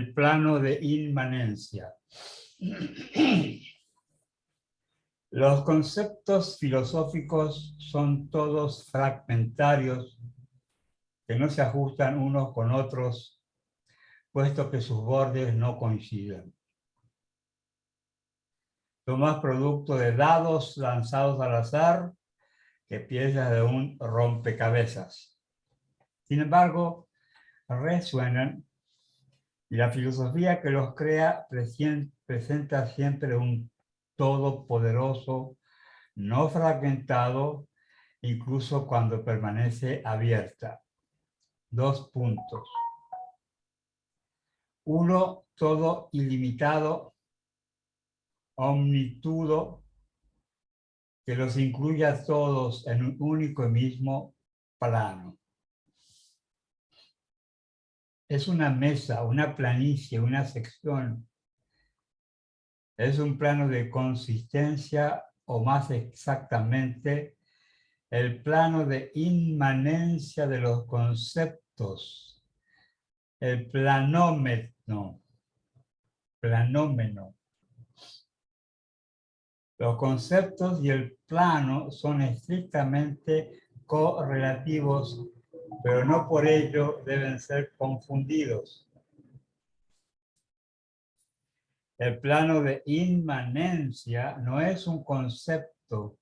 El plano de inmanencia. Los conceptos filosóficos son todos fragmentarios que no se ajustan unos con otros, puesto que sus bordes no coinciden. Son más producto de dados lanzados al azar que piezas de un rompecabezas. Sin embargo, resuenan y la filosofía que los crea presenta siempre un todopoderoso, no fragmentado, incluso cuando permanece abierta. 2 puntos. 1, todo ilimitado, omnitudo, que los incluye a todos en un único y mismo plano. Es una mesa, una planicie, una sección. Es un plano de consistencia, o más exactamente, el plano de inmanencia de los conceptos, el planómeno. Los conceptos y el plano son estrictamente correlativos, pero no por ello deben ser confundidos. El plano de inmanencia no es un concepto,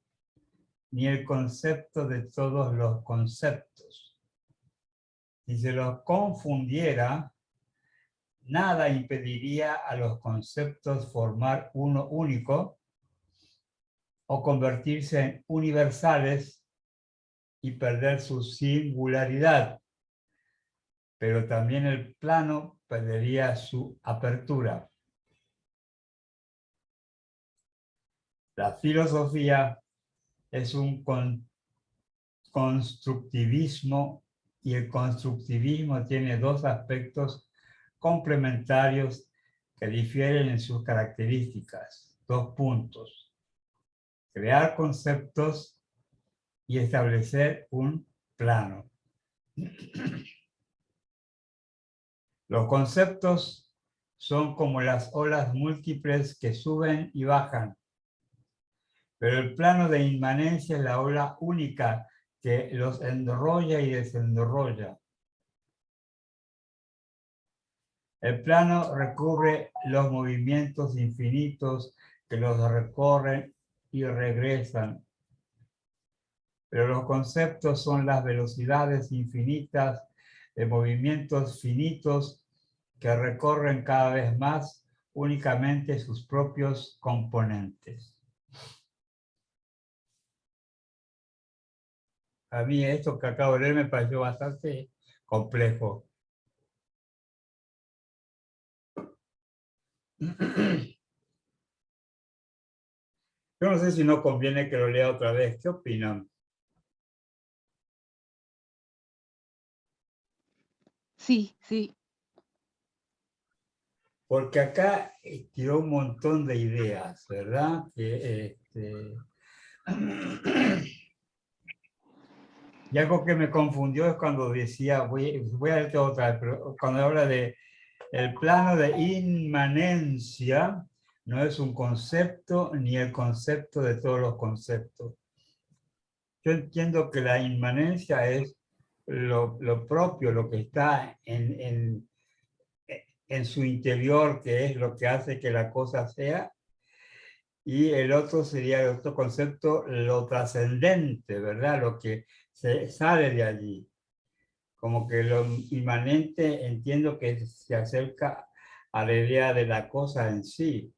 ni el concepto de todos los conceptos. Si se los confundiera, nada impediría a los conceptos formar uno único o convertirse en universales y perder su singularidad, pero también el plano perdería su apertura. La filosofía es un constructivismo, y el constructivismo tiene 2 aspectos complementarios que difieren en sus características. 2 puntos. Crear conceptos y establecer un plano. Los conceptos son como las olas múltiples que suben y bajan, pero el plano de inmanencia es la ola única que los enrolla y desenrolla. El plano recubre los movimientos infinitos que los recorren y regresan, pero los conceptos son las velocidades infinitas de movimientos finitos que recorren cada vez más únicamente sus propios componentes. A mí esto que acabo de leer me pareció bastante complejo. Yo no sé si no conviene que lo lea otra vez. ¿Qué opinan? Sí, sí. Porque acá tiró un montón de ideas, ¿verdad? Y algo que me confundió es cuando decía, voy a leerte otra vez, pero cuando habla de el plano de inmanencia, no es un concepto ni el concepto de todos los conceptos. Yo entiendo que la inmanencia es lo propio, lo que está en su interior, que es lo que hace que la cosa sea, y el otro sería el otro concepto, lo trascendente, ¿verdad? Lo que se sale de allí. Como que lo inmanente entiendo que se acerca a la idea de la cosa en sí.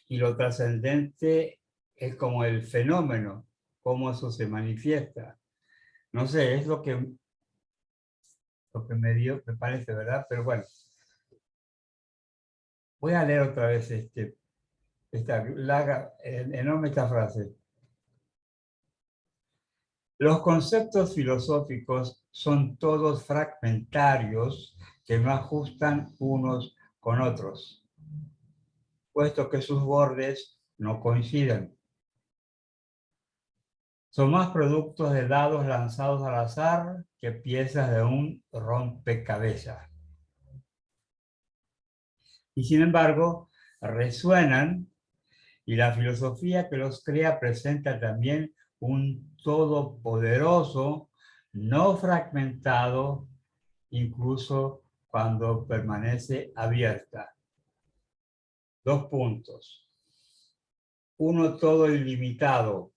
Y lo trascendente es como el fenómeno, cómo eso se manifiesta. No sé, es lo que me parece, ¿verdad? Pero bueno, voy a leer otra vez esta larga, enorme esta frase. Los conceptos filosóficos son todos fragmentarios que no ajustan unos con otros, puesto que sus bordes no coinciden. Son más productos de dados lanzados al azar que piezas de un rompecabezas. y sin embargo resuenan, y la filosofía que los crea presenta también un todopoderoso, no fragmentado, incluso cuando permanece abierta. Dos puntos. Uno todo ilimitado,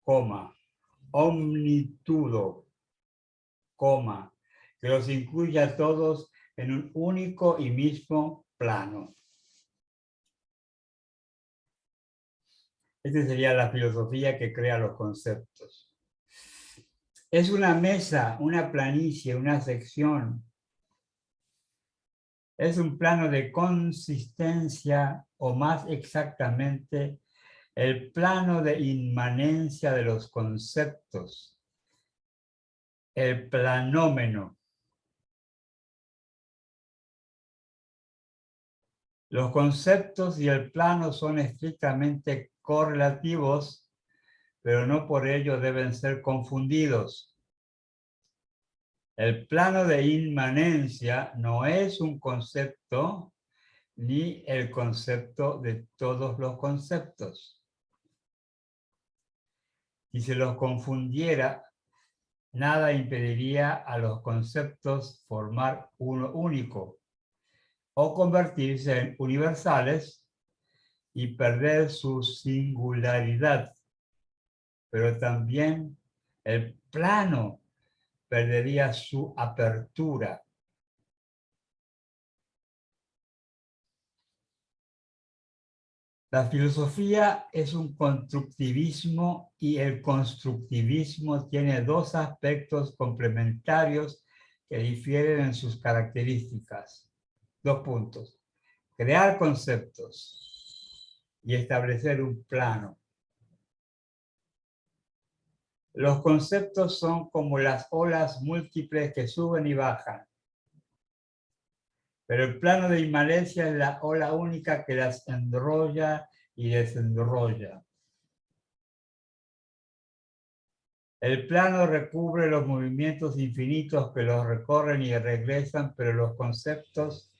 coma, omnitudo, coma, que los incluye a todos en un único y mismo plano. Esta sería la filosofía que crea los conceptos. Es una mesa, una planicie, una sección. Es un plano de consistencia, o más exactamente, el plano de inmanencia de los conceptos, el planómeno. Los conceptos y el plano son estrictamente correlativos, pero no por ello deben ser confundidos. El plano de inmanencia no es un concepto ni el concepto de todos los conceptos. Si se los confundiera, nada impediría a los conceptos formar uno único o convertirse en universales y perder su singularidad. Pero también el plano perdería su apertura. La filosofía es un constructivismo y el constructivismo tiene dos aspectos complementarios que difieren en sus características. Dos puntos. Crear conceptos y establecer un plano. Los conceptos son como las olas múltiples que suben y bajan. Pero el plano de inmanencia es la ola única que las enrolla y desenrolla. El plano recubre los movimientos infinitos que los recorren y regresan, pero los conceptos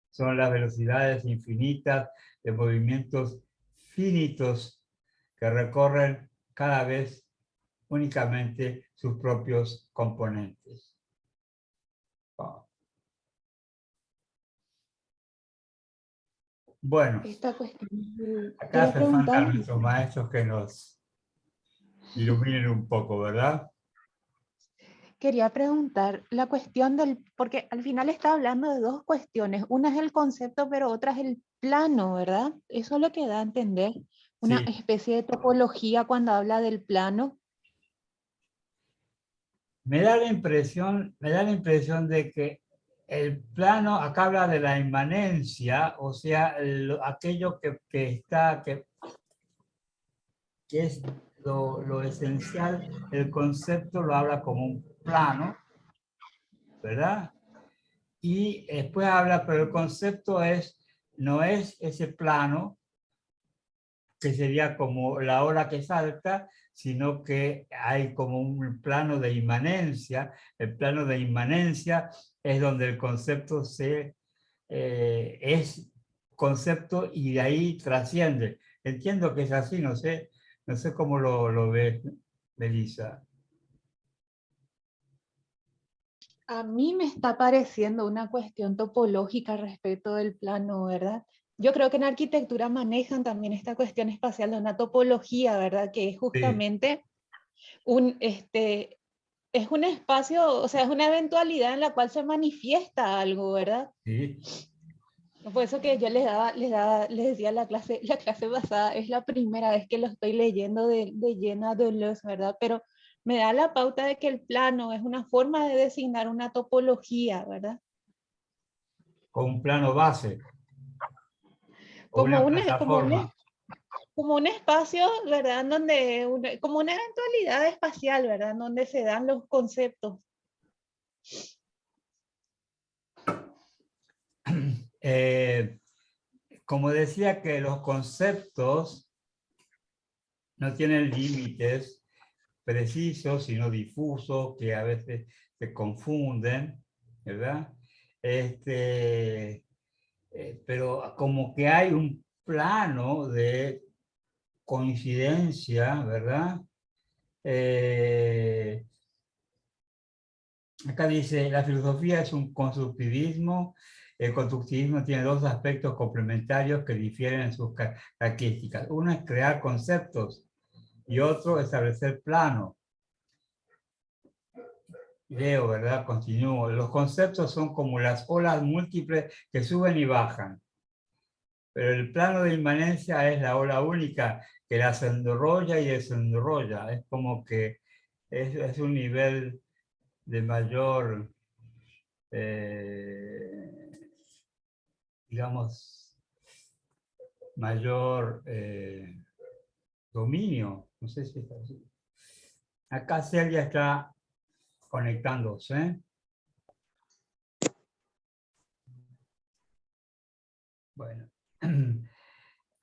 son las velocidades infinitas de movimientos finitos que recorren cada vez únicamente sus propios componentes. Bueno, Esta cuestión, acá quería hace falta preguntar, nuestros maestros que nos iluminen un poco, ¿verdad? la cuestión del, porque al final está hablando de dos cuestiones, una es el concepto, pero otra es el plano, ¿verdad? Eso es lo que da a entender una Sí. especie de topología cuando habla del plano. Me da la impresión de que el plano, acá habla de la inmanencia, o sea, aquello que es lo esencial, el concepto lo habla como un plano, ¿verdad? Y después habla, pero el concepto no es ese plano, que sería como la ola que salta, sino que hay como un plano de inmanencia. El plano de inmanencia es donde el concepto es concepto y de ahí trasciende. Entiendo que es así, no sé cómo lo ves, Melissa. A mí me está pareciendo una cuestión topológica respecto del plano, ¿verdad? Yo creo que en arquitectura manejan también esta cuestión espacial de una topología, ¿verdad? Que es Sí, justamente un, es un espacio, o sea, es una eventualidad en la cual se manifiesta algo, ¿verdad? sí. Por eso que yo les decía la clase pasada, es la primera vez que lo estoy leyendo de lleno a Deleuze, ¿verdad? Pero me da la pauta de que el plano es una forma de designar una topología, ¿verdad? Con un plano base o Como una un, como plataforma. un, como un espacio, ¿verdad? Donde como una eventualidad espacial, ¿verdad? Donde se dan los conceptos. Eh, como decía que los conceptos no tienen límites precisos, sino difusos, que a veces se confunden, ¿verdad? Pero como que hay un plano de coincidencia, ¿verdad? Acá dice, la filosofía es un constructivismo. El constructivismo tiene dos aspectos complementarios que difieren en sus características. Uno es crear conceptos y otro establecer planos. Leo, ¿verdad? Continúo. Los conceptos son como las olas múltiples que suben y bajan. Pero el plano de inmanencia es la ola única que las enrolla y desenrolla. Es como que es un nivel de mayor, digamos, mayor dominio. No sé si es así. Acá Celia está conectándose. Bueno.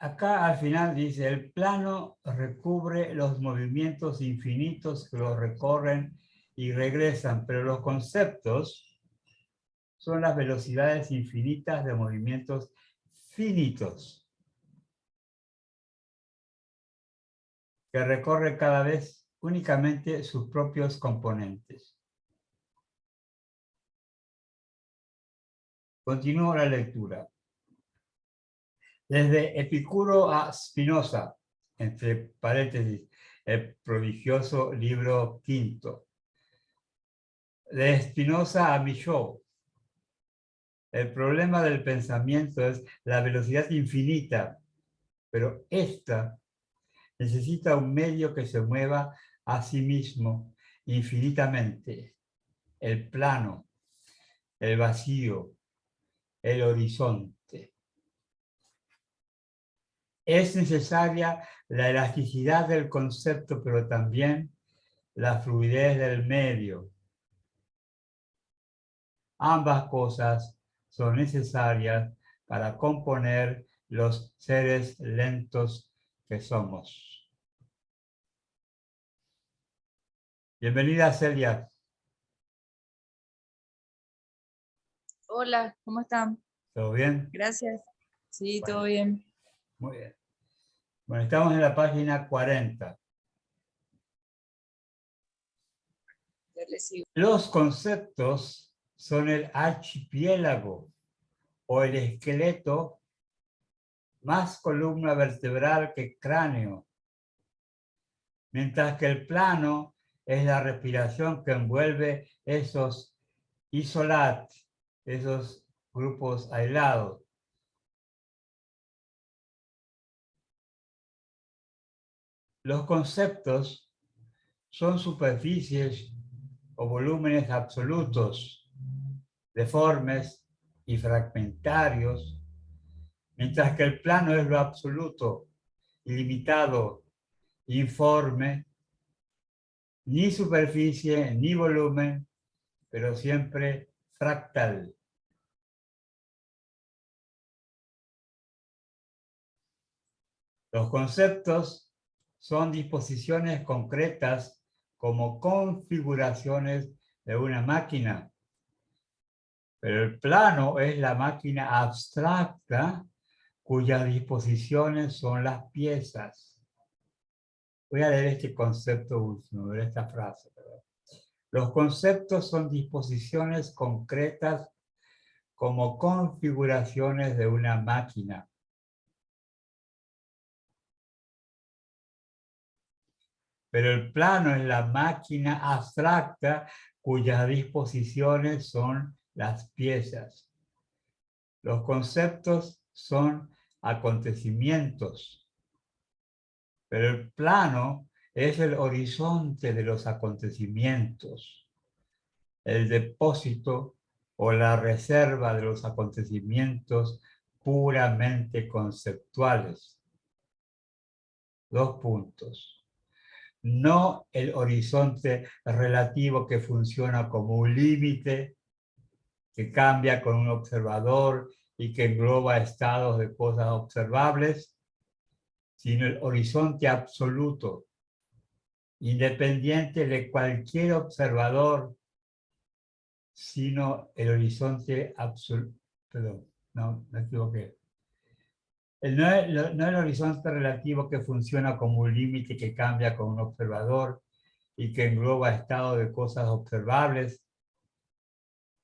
Acá al final dice, el plano recubre los movimientos infinitos que los recorren y regresan, pero los conceptos son las velocidades infinitas de movimientos finitos que recorren cada vez únicamente sus propios componentes. Continúo la lectura. Desde Epicuro a Spinoza, entre paréntesis, el prodigioso libro quinto. De Spinoza a Michaud. El problema del pensamiento es la velocidad infinita, pero esta necesita un medio que se mueva a sí mismo infinitamente. El plano, el vacío, el horizonte. Es necesaria la elasticidad del concepto, pero también la fluidez del medio. Ambas cosas son necesarias para componer los seres lentos que somos. Bienvenida, Celia. Hola, ¿cómo están? ¿Todo bien? Gracias. Sí, Bueno, todo bien. muy bien. Bueno, estamos en la página 40. Ya les sigo. Los conceptos son el archipiélago o el esqueleto más columna vertebral que cráneo, mientras que el plano es la respiración que envuelve esos isolat, esos grupos aislados. Los conceptos son superficies o volúmenes absolutos, deformes y fragmentarios, mientras que el plano es lo absoluto, ilimitado, informe, ni superficie ni volumen, pero siempre fractal. Los conceptos son disposiciones concretas como configuraciones de una máquina, pero el plano es la máquina abstracta cuyas disposiciones son las piezas. Voy a leer este concepto último, ver esta frase. Los conceptos son disposiciones concretas como configuraciones de una máquina. Pero el plano es la máquina abstracta cuyas disposiciones son las piezas. Los conceptos son acontecimientos, pero el plano es el horizonte de los acontecimientos, el depósito o la reserva de los acontecimientos puramente conceptuales. 2 puntos. No el horizonte relativo que funciona como un límite, que cambia con un observador y que engloba estados de cosas observables, sino el horizonte absoluto, independiente de cualquier observador, sino el horizonte absoluto. Perdón, no, me equivoqué. No el horizonte relativo que funciona como un límite que cambia con un observador y que engloba estado de cosas observables,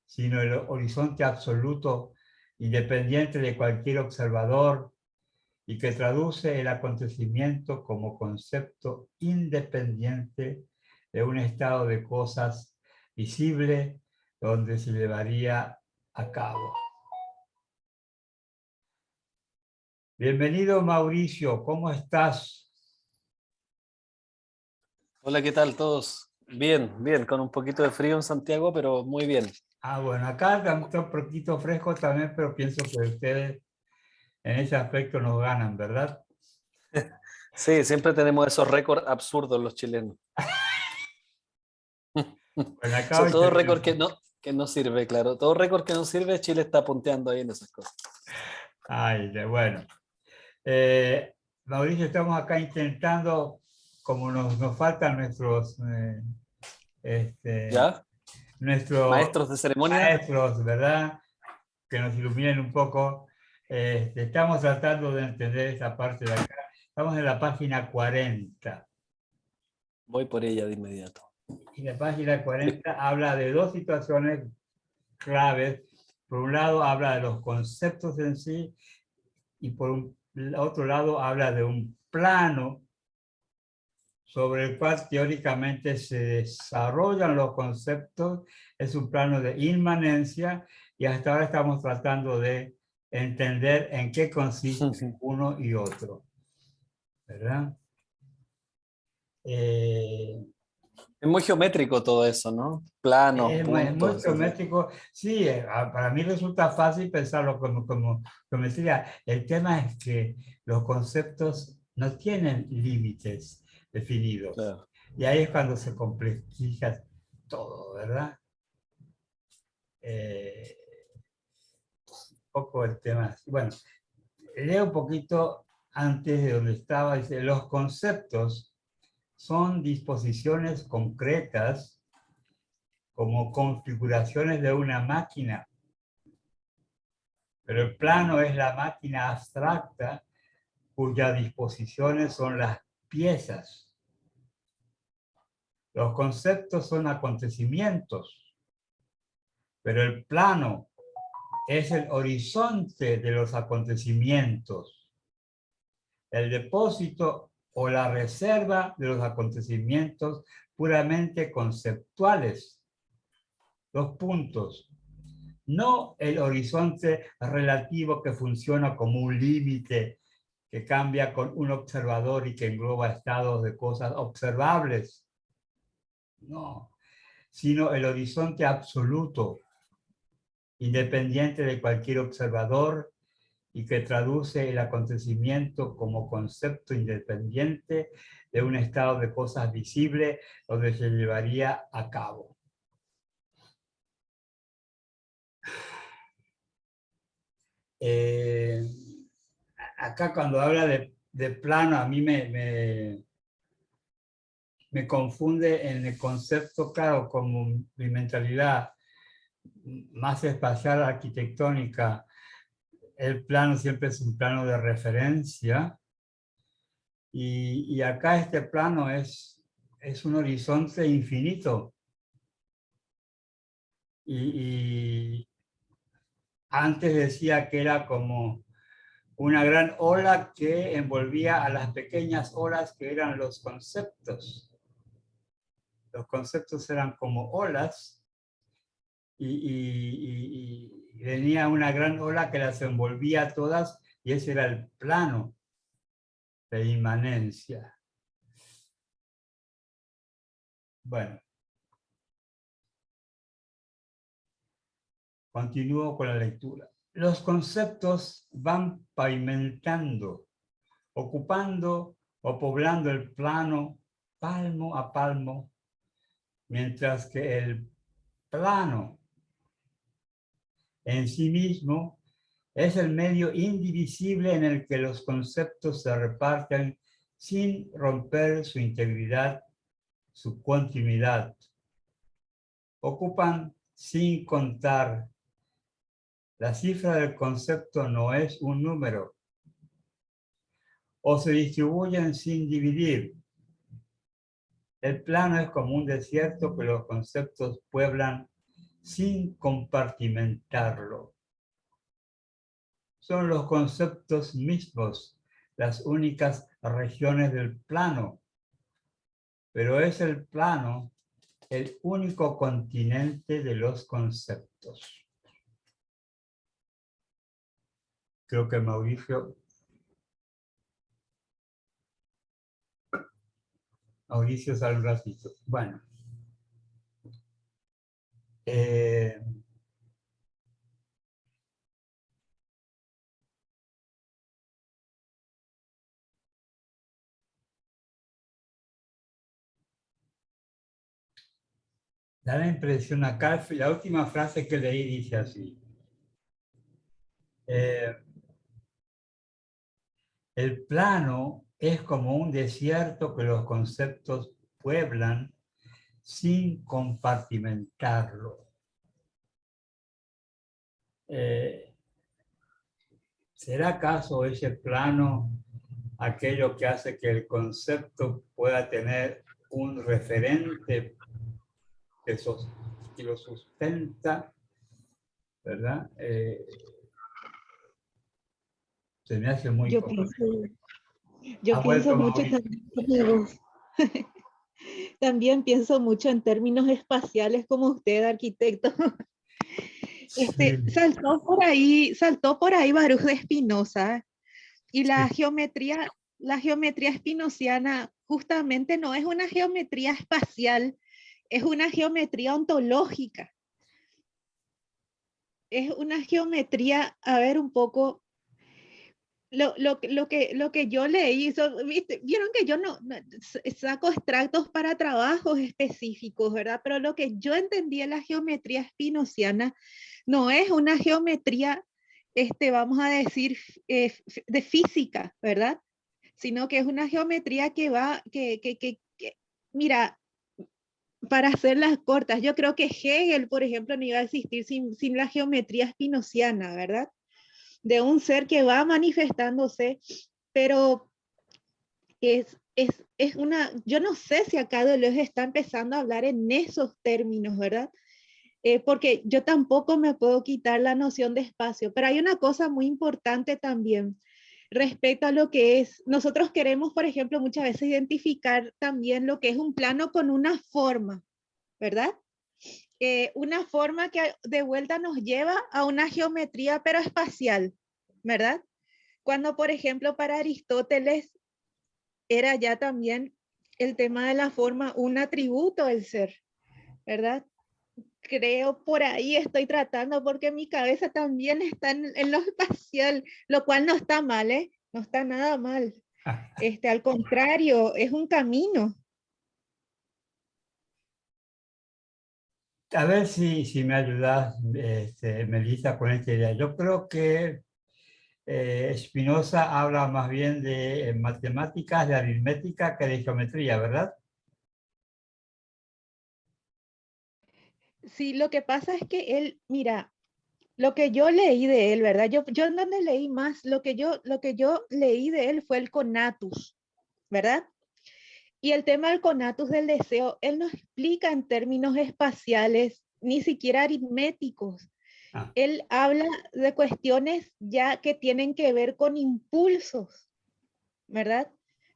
sino el horizonte absoluto independiente de cualquier observador y que traduce el acontecimiento como concepto independiente de un estado de cosas visible donde se llevaría a cabo. Bienvenido, Mauricio, ¿cómo estás? Hola, ¿qué tal todos? Bien, bien, con un poquito de frío en Santiago, pero muy bien. Bueno, acá está un poquito fresco también, pero pienso que ustedes en ese aspecto nos ganan, ¿verdad? Sí, siempre tenemos esos récords absurdos los chilenos. Bueno, acá hoy Todo tenemos... récord que no sirve, claro. Todo récord que no sirve, Chile está punteando ahí en esas cosas. Ay, bueno. Mauricio, estamos acá intentando, como nos faltan ¿Ya? nuestros Maestros de ceremonia, maestros, ¿verdad? Que nos iluminen un poco. Estamos tratando de entender esta parte de acá. Estamos en la página 40. voy por ella de inmediato. Y la página 40 habla de dos situaciones claves. Por un lado, habla de los conceptos en sí, y por el otro lado, habla de un plano sobre el cual teóricamente se desarrollan los conceptos. Es un plano de inmanencia y hasta ahora estamos tratando de entender en qué consiste uno y otro, ¿verdad? Es muy geométrico todo eso, ¿no? Planos, Es muy puntos. geométrico. Sí, para mí resulta fácil pensarlo como geometría. El tema es que los conceptos no tienen límites definidos. Claro. Y ahí es cuando se complejiza todo, ¿verdad? Un poco el tema. Bueno, leo un poquito antes de donde estaba. Dice, los conceptos son disposiciones concretas como configuraciones de una máquina, pero el plano es la máquina abstracta cuyas disposiciones son las piezas. Los conceptos son acontecimientos, pero el plano es el horizonte de los acontecimientos, el depósito o la reserva de los acontecimientos puramente conceptuales. Dos puntos. No el horizonte relativo que funciona como un límite que cambia con un observador y que engloba estados de cosas observables. No, sino el horizonte absoluto, independiente de cualquier observador y que traduce el acontecimiento como concepto independiente de un estado de cosas visible donde se llevaría a cabo. Acá cuando habla de plano, a mí me confunde en el concepto, claro, como mi mentalidad más espacial arquitectónica. El plano siempre es un plano de referencia y acá este plano es un horizonte infinito. Y antes decía que era como una gran ola que envolvía a las pequeñas olas que eran los conceptos. Los conceptos eran como olas y venía una gran ola que las envolvía a todas y ese era el plano de inmanencia. Bueno, continúo con la lectura. Los conceptos van pavimentando, ocupando o poblando el plano palmo a palmo, mientras que el plano en sí mismo es el medio indivisible en el que los conceptos se reparten sin romper su integridad, su continuidad. Ocupan sin contar. La cifra del concepto no es un número. O se distribuyen sin dividir. El plano es como un desierto que los conceptos pueblan sin compartimentarlo. Son los conceptos mismos las únicas regiones del plano, pero es el plano el único continente de los conceptos. Creo que Mauricio sale un ratito. Bueno. Da la impresión acá, la última frase que leí dice así. El plano es como un desierto que los conceptos pueblan sin compartimentarlo. ¿Será acaso ese plano aquello que hace que el concepto pueda tener un referente que lo sustenta, ¿verdad? Se me hace muy complejo. Yo pienso mucho también, también pienso mucho en términos espaciales como usted, arquitecto. Sí. Saltó por ahí Baruch de Spinoza, y la geometría espinociana justamente no es una geometría espacial, es una geometría ontológica. Es una geometría, a ver un poco, lo que yo leí, ¿viste? Vieron que yo no saco extractos para trabajos específicos, ¿verdad? Pero lo que yo entendí en la geometría espinociana no es una geometría, vamos a decir, de física, ¿verdad? Sino que es una geometría que va, mira, para hacerlas cortas, yo creo que Hegel, por ejemplo, no iba a existir sin la geometría espinociana, ¿verdad? De un ser que va manifestándose, pero es una, yo no sé si acá Deleuze está empezando a hablar en esos términos, ¿verdad? Porque yo tampoco me puedo quitar la noción de espacio, pero hay una cosa muy importante también respecto a lo que es, nosotros queremos, por ejemplo, muchas veces identificar también lo que es un plano con una forma, ¿verdad? Una forma que de vuelta nos lleva a una geometría, pero espacial, ¿verdad? Cuando, por ejemplo, para Aristóteles era ya también el tema de la forma un atributo del ser, ¿verdad? Creo por ahí estoy tratando porque mi cabeza también está en lo espacial, lo cual no está mal, ¿eh? No está nada mal. Al contrario, es un camino. A ver si me ayudas, Melissa, con esta idea. Yo creo que Spinoza habla más bien de matemáticas, de aritmética, que de geometría, ¿verdad? Sí, lo que pasa es que él, mira, lo que yo leí de él, ¿verdad? Yo en donde leí más, lo que yo leí de él fue el conatus, ¿verdad? Y el tema del conatus del deseo, él no explica en términos espaciales, ni siquiera aritméticos. Él habla de cuestiones ya que tienen que ver con impulsos, ¿verdad?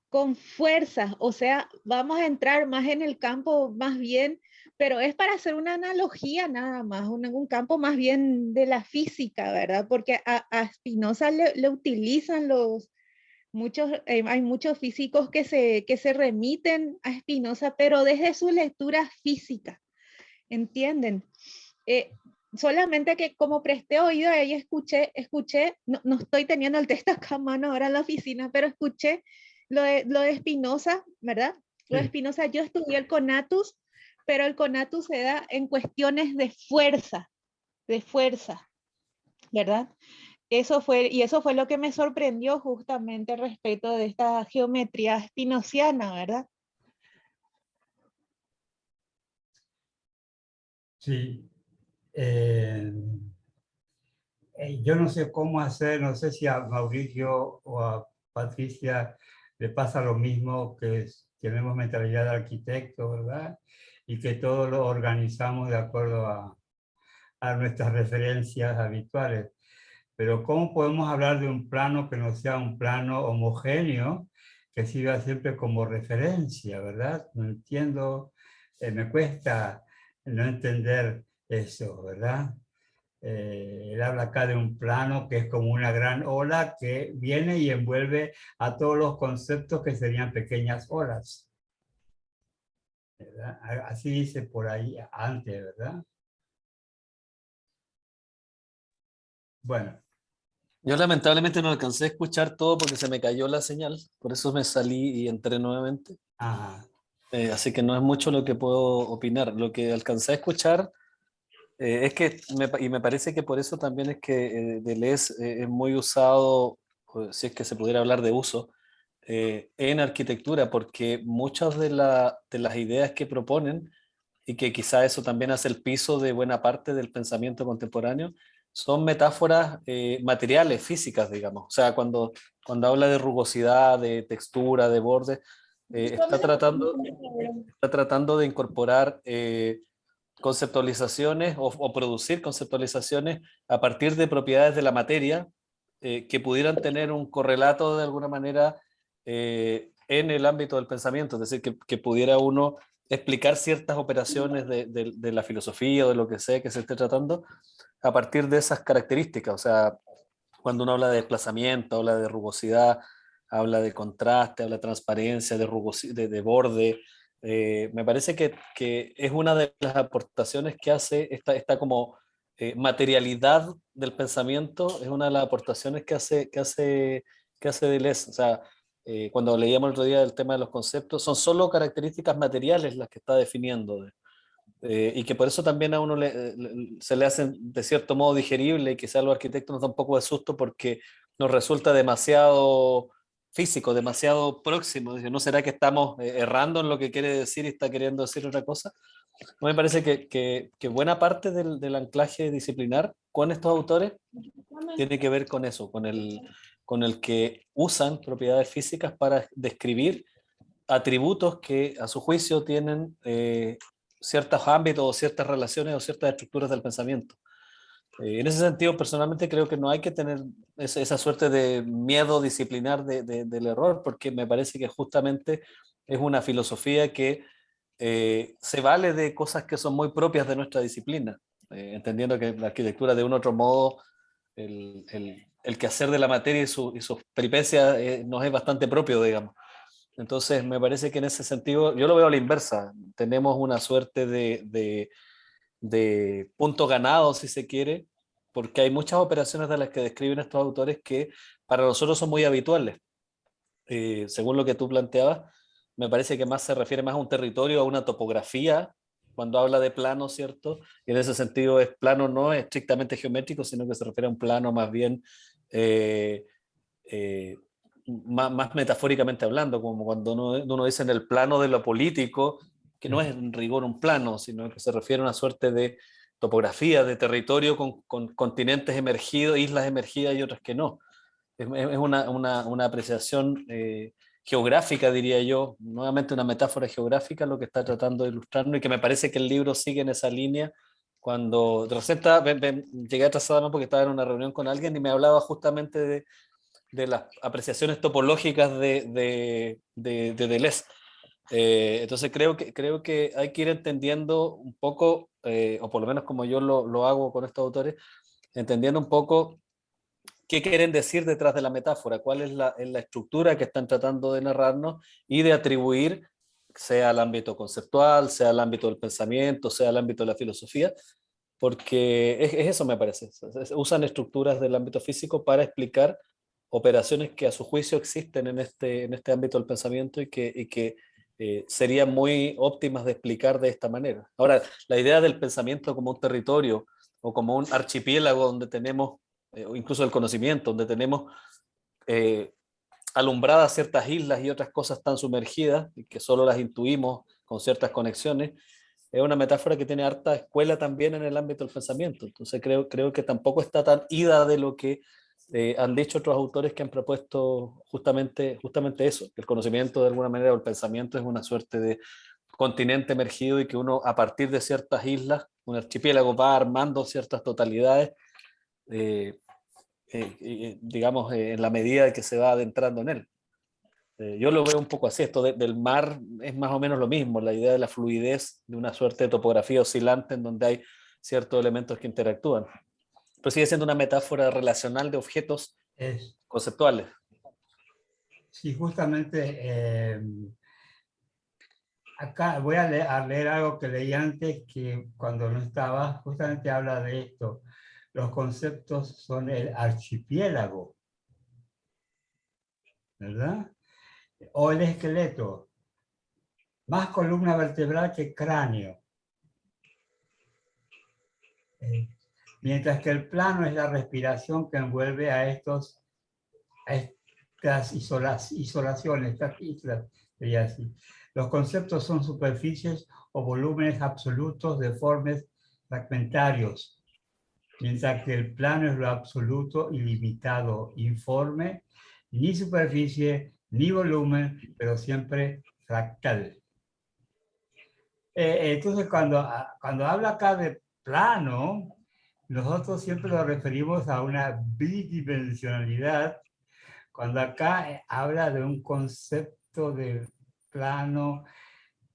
Con fuerzas, o sea, vamos a entrar más en el campo más bien, pero es para hacer una analogía nada más, un campo más bien de la física, ¿verdad? Porque a Spinoza le utilizan hay muchos físicos que se remiten a Spinoza, pero desde su lectura física, ¿entienden? Solamente que como presté oído a ella, escuché no estoy teniendo el texto acá a mano ahora en la oficina, pero escuché lo de Spinoza, ¿verdad? Lo de Spinoza, yo estudié el conatus, pero el conatus se da en cuestiones de fuerza, ¿verdad? Eso fue lo que me sorprendió justamente respecto de esta geometría spinociana, ¿verdad? Sí. Eh, yo no sé cómo hacer, no sé si a Mauricio o a Patricia le pasa lo mismo, que tenemos mentalidad de arquitecto, ¿verdad? Y que todo lo organizamos de acuerdo a nuestras referencias habituales. Pero ¿cómo podemos hablar de un plano que no sea un plano homogéneo, que sirva siempre como referencia, ¿verdad? No entiendo, me cuesta no entender eso, ¿verdad? Él habla acá de un plano que es como una gran ola que viene y envuelve a todos los conceptos que serían pequeñas olas, ¿verdad? Así dice por ahí antes, ¿verdad? Bueno, Yo lamentablemente no alcancé a escuchar todo porque se me cayó la señal, por eso me salí y entré nuevamente. ajá, Así que no es mucho lo que puedo opinar. Lo que alcancé a escuchar es que, y me parece que por eso también es que Deleuze es muy usado, o si es que se pudiera hablar de uso, en arquitectura, porque muchas de las ideas que proponen, y que quizá eso también hace el piso de buena parte del pensamiento contemporáneo, son metáforas materiales, físicas, digamos. O sea, cuando habla de rugosidad, de textura, de borde, está tratando de incorporar conceptualizaciones o producir conceptualizaciones a partir de propiedades de la materia que pudieran tener un correlato de alguna manera en el ámbito del pensamiento, es decir, que pudiera uno explicar ciertas operaciones de la filosofía o de lo que sea que se esté tratando a partir de esas características. O sea, cuando uno habla de desplazamiento, habla de rugosidad, habla de contraste, habla de transparencia, de borde. Me parece que es una de las aportaciones que hace esta como materialidad del pensamiento, es una de las aportaciones que hace Deleuze. O sea, cuando leíamos el otro día el tema de los conceptos, son solo características materiales las que está definiendo. Y que por eso también a uno se le hacen de cierto modo digerible y quizás a los arquitectos nos da un poco de susto porque nos resulta demasiado físico, demasiado próximo. Dice, ¿no será que estamos errando en lo que quiere decir y está queriendo decir otra cosa? A mí me parece que buena parte del anclaje disciplinar con estos autores tiene que ver con eso, con el que usan propiedades físicas para describir atributos que a su juicio tienen ciertos ámbitos o ciertas relaciones o ciertas estructuras del pensamiento. En ese sentido, personalmente creo que no hay que tener esa suerte de miedo disciplinar del error, porque me parece que justamente es una filosofía que se vale de cosas que son muy propias de nuestra disciplina, entendiendo que la arquitectura de un otro modo, el quehacer de la materia y sus peripecias nos es bastante propio, digamos. Entonces, me parece que en ese sentido, yo lo veo a la inversa. Tenemos una suerte de punto ganado, si se quiere, porque hay muchas operaciones de las que describen estos autores que para nosotros son muy habituales. Según lo que tú planteabas, me parece que más se refiere más a un territorio, a una topografía, cuando habla de plano, ¿cierto? Y en ese sentido, es plano no es estrictamente geométrico, sino que se refiere a un plano más bien eh, eh, más metafóricamente hablando, como cuando uno dice en el plano de lo político, que no es en rigor un plano, sino que se refiere a una suerte de topografía, de territorio con continentes emergidos, islas emergidas y otras que no. Es una apreciación geográfica, diría yo, nuevamente una metáfora geográfica lo que está tratando de ilustrarnos y que me parece que el libro sigue en esa línea. Cuando recién llegué atrasado porque estaba en una reunión con alguien y me hablaba justamente de las apreciaciones topológicas de Deleuze. Entonces creo que hay que ir entendiendo un poco, o por lo menos como yo lo hago con estos autores, entendiendo un poco qué quieren decir detrás de la metáfora, cuál es la estructura que están tratando de narrarnos y de atribuir, sea al ámbito conceptual, sea al ámbito del pensamiento, sea al ámbito de la filosofía, porque es eso me parece. Usan estructuras del ámbito físico para explicar operaciones que a su juicio existen en este ámbito del pensamiento y que serían muy óptimas de explicar de esta manera. Ahora, la idea del pensamiento como un territorio o como un archipiélago donde tenemos, o incluso el conocimiento, donde tenemos eh, alumbradas ciertas islas y otras cosas tan sumergidas y que solo las intuimos con ciertas conexiones, es una metáfora que tiene harta escuela también en el ámbito del pensamiento. Entonces creo que tampoco está tan ida de lo que han dicho otros autores que han propuesto justamente eso, que el conocimiento de alguna manera o el pensamiento es una suerte de continente emergido y que uno a partir de ciertas islas, un archipiélago va armando ciertas totalidades, digamos, en la medida que se va adentrando en él. Yo lo veo un poco así, esto del mar es más o menos lo mismo, la idea de la fluidez de una suerte de topografía oscilante en donde hay ciertos elementos que interactúan. Pero sigue siendo una metáfora relacional de objetos Es, conceptuales. sí, justamente acá voy a leer algo que leí antes, que cuando no estaba, justamente habla de esto. Los conceptos son el archipiélago, ¿verdad? O el esqueleto, más columna vertebral que cráneo. Mientras que el plano es la respiración que envuelve a estas isolaciones, estas islas, sería así. Los conceptos son superficies o volúmenes absolutos deformes fragmentarios, mientras que el plano es lo absoluto, ilimitado, informe, ni superficie, ni volumen, pero siempre fractal. Entonces, cuando habla acá de plano, nosotros siempre lo referimos a una bidimensionalidad, cuando acá habla de un concepto de plano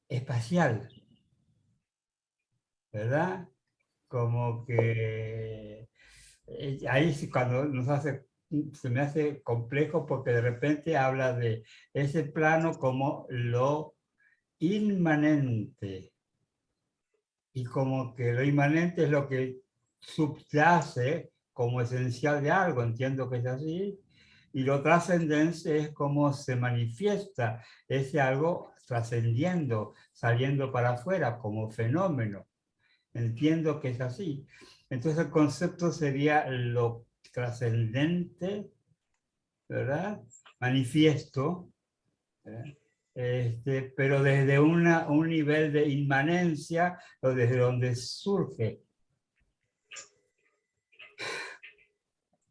espacial, ¿verdad? Como que ahí sí cuando se me hace complejo porque de repente habla de ese plano como lo inmanente, y como que lo inmanente es lo que subyace como esencial de algo, entiendo que es así, y lo trascendente es como se manifiesta ese algo trascendiendo, saliendo para afuera como fenómeno. Entiendo que es así. Entonces el concepto sería lo trascendente, ¿verdad? Manifiesto, ¿verdad? Pero desde un nivel de inmanencia o desde donde surge.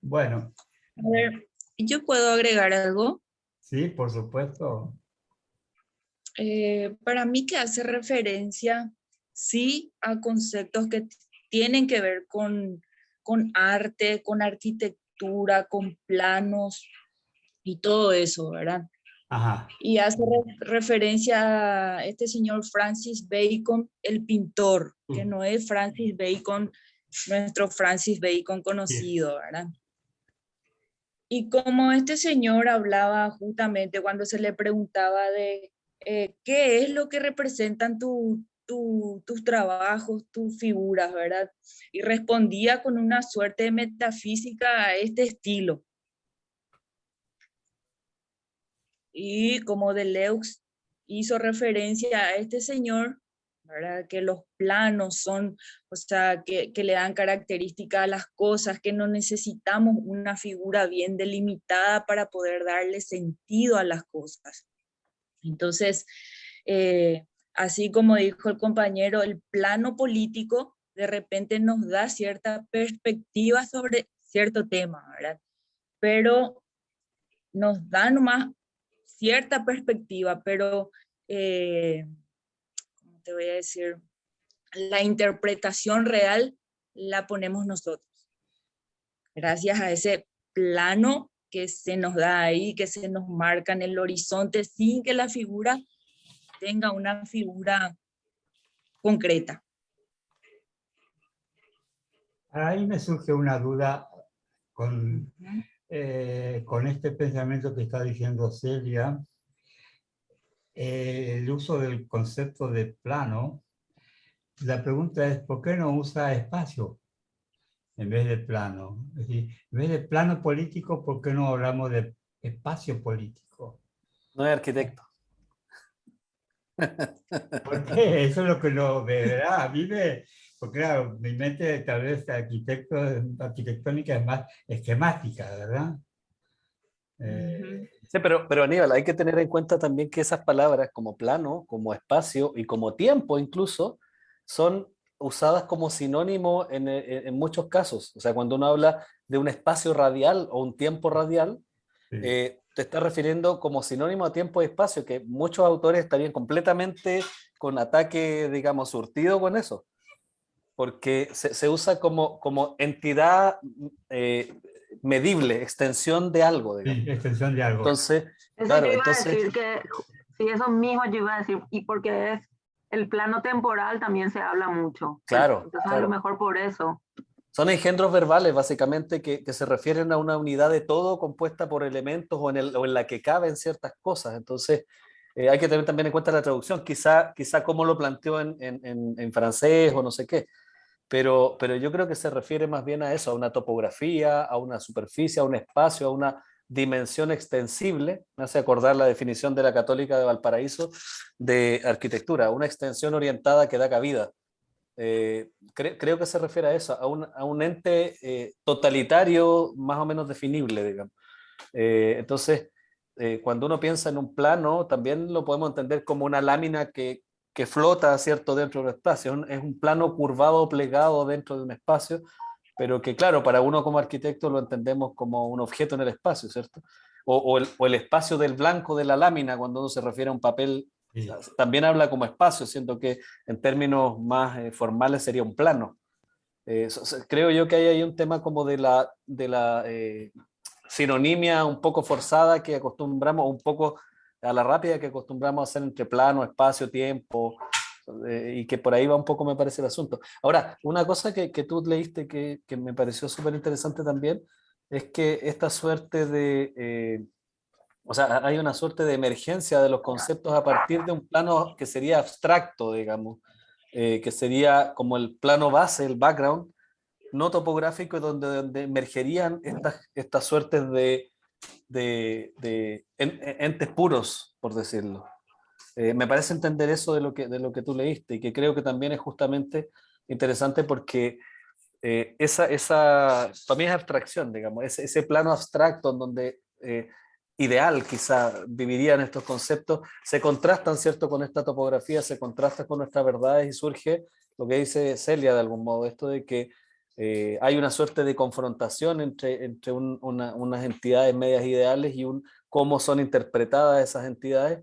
Bueno, A ver, ¿yo puedo agregar algo? sí, por supuesto. Para mí que hace referencia, sí, a conceptos que tienen que ver con arte, con arquitectura, con planos y todo eso, ¿verdad? Ajá. Y hace referencia a este señor Francis Bacon, el pintor, que no es Francis Bacon, nuestro Francis Bacon conocido, ¿verdad? Y como este señor hablaba justamente cuando se le preguntaba de qué es lo que representan tus trabajos, tus figuras, ¿verdad? Y respondía con una suerte de metafísica a este estilo. Y como Deleuze hizo referencia a este señor, ¿verdad? Que los planos son, o sea, que le dan característica a las cosas, que no necesitamos una figura bien delimitada para poder darle sentido a las cosas. Entonces, así como dijo el compañero, el plano político de repente nos da cierta perspectiva sobre cierto tema, ¿verdad? Pero nos da nomás cierta perspectiva, pero, ¿cómo te voy a decir? La interpretación real la ponemos nosotros. Gracias a ese plano que se nos da ahí, que se nos marca en el horizonte, sin que la figura tenga una figura concreta. Ahí me surge una duda con este pensamiento que está diciendo Celia. El uso del concepto de plano, la pregunta es, ¿por qué no usa espacio en vez de plano? Es decir, en vez de plano político, ¿por qué no hablamos de espacio político? No es arquitecto. Porque eso es lo que no, de verdad, a mí porque claro, mi mente tal vez arquitectónica es más esquemática, ¿verdad? Sí, pero Aníbal, hay que tener en cuenta también que esas palabras como plano, como espacio y como tiempo incluso, son usadas como sinónimo en muchos casos. O sea, cuando uno habla de un espacio radial o un tiempo radial, Sí. te está refiriendo como sinónimo a tiempo y espacio, que muchos autores estarían completamente con ataque, digamos, surtido con eso, porque se usa como entidad medible, extensión de algo, digamos. Sí, extensión de algo. Entonces, Eso claro, yo iba a entonces, decir que, sí, eso mismo yo iba a decir, y porque es el plano temporal también se habla mucho. claro, Entonces a lo claro. mejor por eso. Son engendros verbales, básicamente, que se refieren a una unidad de todo compuesta por elementos o en la que caben ciertas cosas. Entonces, hay que tener también en cuenta la traducción, quizá cómo lo planteó en francés o no sé qué, pero yo creo que se refiere más bien a eso, a una topografía, a una superficie, a un espacio, a una dimensión extensible. Me hace acordar la definición de la Católica de Valparaíso de arquitectura, una extensión orientada que da cabida. Creo que se refiere a eso, a un ente totalitario más o menos definible, digamos. Entonces, cuando uno piensa en un plano, también lo podemos entender como una lámina que flota, ¿cierto?, dentro de un espacio. Es un plano curvado, plegado dentro de un espacio, pero que, claro, para uno como arquitecto lo entendemos como un objeto en el espacio, ¿cierto? O el espacio del blanco de la lámina, cuando uno se refiere a un papel, Sí. también habla como espacio, siendo que en términos más formales sería un plano. Creo yo que hay ahí un tema como de la sinonimia un poco forzada que acostumbramos, un poco a la rápida que acostumbramos a hacer entre plano, espacio, tiempo, y que por ahí va un poco, me parece, el asunto. Ahora, una cosa que tú leíste que me pareció súper interesante también, es que esta suerte o sea, hay una suerte de emergencia de los conceptos a partir de un plano que sería abstracto, digamos, que sería como el plano base, el background, no topográfico, donde emergerían estas suertes de entes puros, por decirlo. Me parece entender eso de lo que tú leíste y que creo que también es justamente interesante porque para mí es abstracción, digamos, ese plano abstracto en donde ideal quizá vivirían estos conceptos, se contrastan, ¿cierto?, con esta topografía, se contrastan con nuestras verdades y surge lo que dice Celia de algún modo, esto de que hay una suerte de confrontación entre unas entidades medias ideales y cómo son interpretadas esas entidades,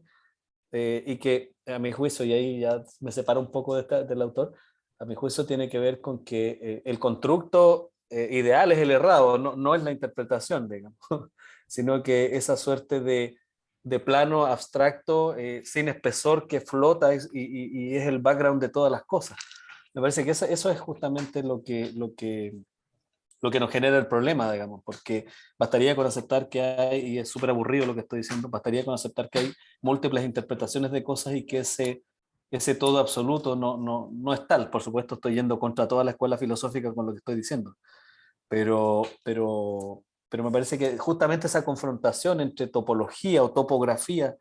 y que a mi juicio, y ahí ya me separo un poco del autor, a mi juicio tiene que ver con que el constructo ideal es el errado, no es la interpretación, digamos, sino que esa suerte de plano abstracto sin espesor que flota y es el background de todas las cosas. Me parece que eso es justamente lo que nos genera el problema, digamos, porque bastaría con aceptar que hay, y es súper aburrido lo que estoy diciendo, bastaría con aceptar que hay múltiples interpretaciones de cosas y que ese todo absoluto no es tal. Por supuesto, estoy yendo contra toda la escuela filosófica con lo que estoy diciendo, pero me parece que justamente esa confrontación entre topología o topografía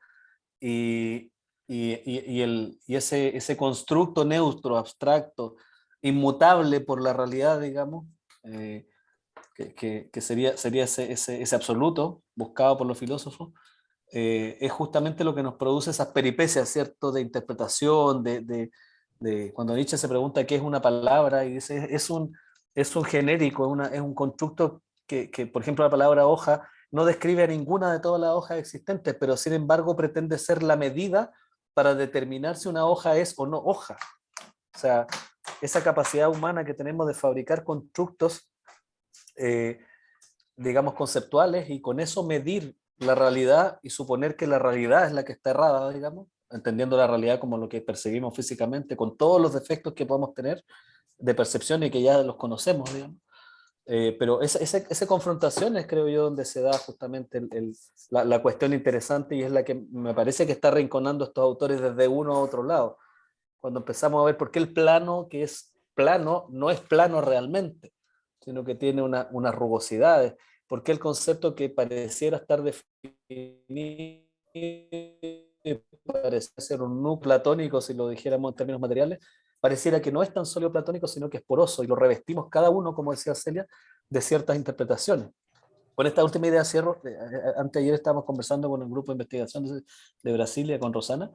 y, y ese constructo neutro, abstracto, inmutable por la realidad, digamos, eh, que sería ese absoluto buscado por los filósofos, es justamente lo que nos produce esas peripecias, ¿cierto?, de interpretación, cuando Nietzsche se pregunta qué es una palabra, y dice, es un genérico, es un constructo que, por ejemplo, la palabra hoja no describe a ninguna de todas las hojas existentes, pero sin embargo pretende ser la medida para determinar si una hoja es o no hoja. O sea, esa capacidad humana que tenemos de fabricar constructos eh, digamos, conceptuales y con eso medir la realidad y suponer que la realidad es la que está errada, digamos, entendiendo la realidad como lo que percibimos físicamente, con todos los defectos que podemos tener de percepción y que ya los conocemos, digamos. Pero esa confrontación es, creo yo, donde se da justamente la cuestión interesante y es la que me parece que está arrinconando a estos autores desde uno a otro lado. Cuando empezamos a ver por qué el plano, que es plano, no es plano realmente, sino que tiene unas rugosidades. ¿Por qué el concepto que pareciera estar definido, parece ser un nu platónico, si lo dijéramos en términos materiales, pareciera que no es tan solo platónico, sino que es poroso, y lo revestimos cada uno, como decía Celia, de ciertas interpretaciones? Con esta última idea cierro. Anteayer estábamos conversando con el grupo de investigación de Brasilia, con Rosana,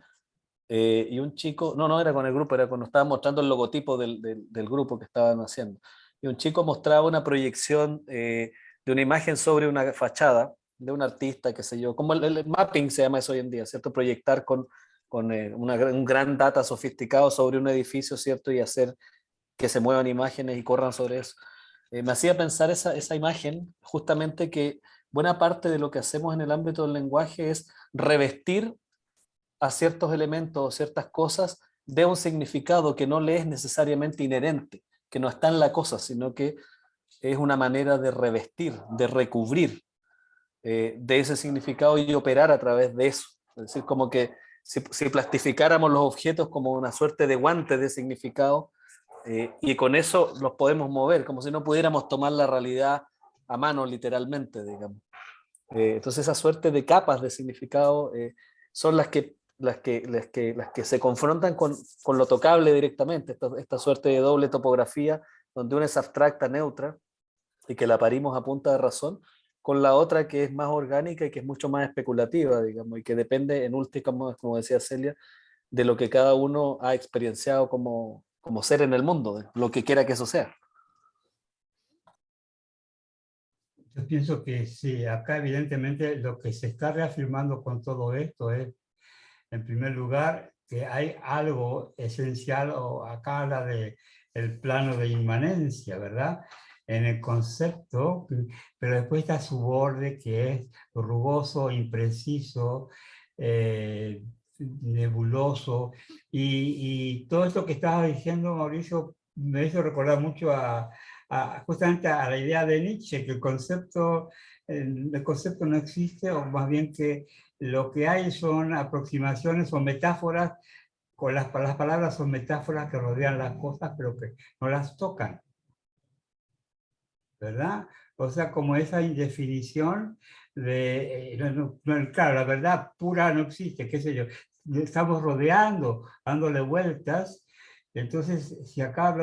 y un chico, no era con el grupo, era cuando estaba mostrando el logotipo del grupo que estaban haciendo. Y un chico mostraba una proyección de una imagen sobre una fachada de un artista, qué sé yo, como el mapping se llama eso hoy en día, ¿cierto? Proyectar con un gran data sofisticado sobre un edificio, ¿cierto? Y hacer que se muevan imágenes y corran sobre eso. Me hacía pensar esa imagen, justamente que buena parte de lo que hacemos en el ámbito del lenguaje es revestir a ciertos elementos o ciertas cosas de un significado que no le es necesariamente inherente, que no está en la cosa, sino que es una manera de revestir, de recubrir de ese significado y operar a través de eso. Es decir, como que si plastificáramos los objetos como una suerte de guante de significado, y con eso los podemos mover, como si no pudiéramos tomar la realidad a mano literalmente, digamos. Entonces esa suerte de capas de significado son las que se confrontan con lo tocable directamente, esta suerte de doble topografía, donde una es abstracta, neutra, y que la parimos a punta de razón, con la otra que es más orgánica y que es mucho más especulativa, digamos, y que depende en última, como decía Celia, de lo que cada uno ha experienciado como ser en el mundo, de lo que quiera que eso sea. Yo pienso que sí, acá evidentemente lo que se está reafirmando con todo esto es, en primer lugar, que hay algo esencial, o acá habla de el plano de inmanencia, ¿verdad? En el concepto, pero después está su borde que es rugoso, impreciso, nebuloso, y todo esto que estaba diciendo, Mauricio, me hizo recordar mucho justamente a la idea de Nietzsche, que el concepto no existe, o más bien que lo que hay son aproximaciones o metáforas, las palabras son metáforas que rodean las cosas, pero que no las tocan, ¿verdad? O sea, como esa indefinición de, claro, la verdad pura no existe, qué sé yo, estamos rodeando, dándole vueltas. Entonces, si acá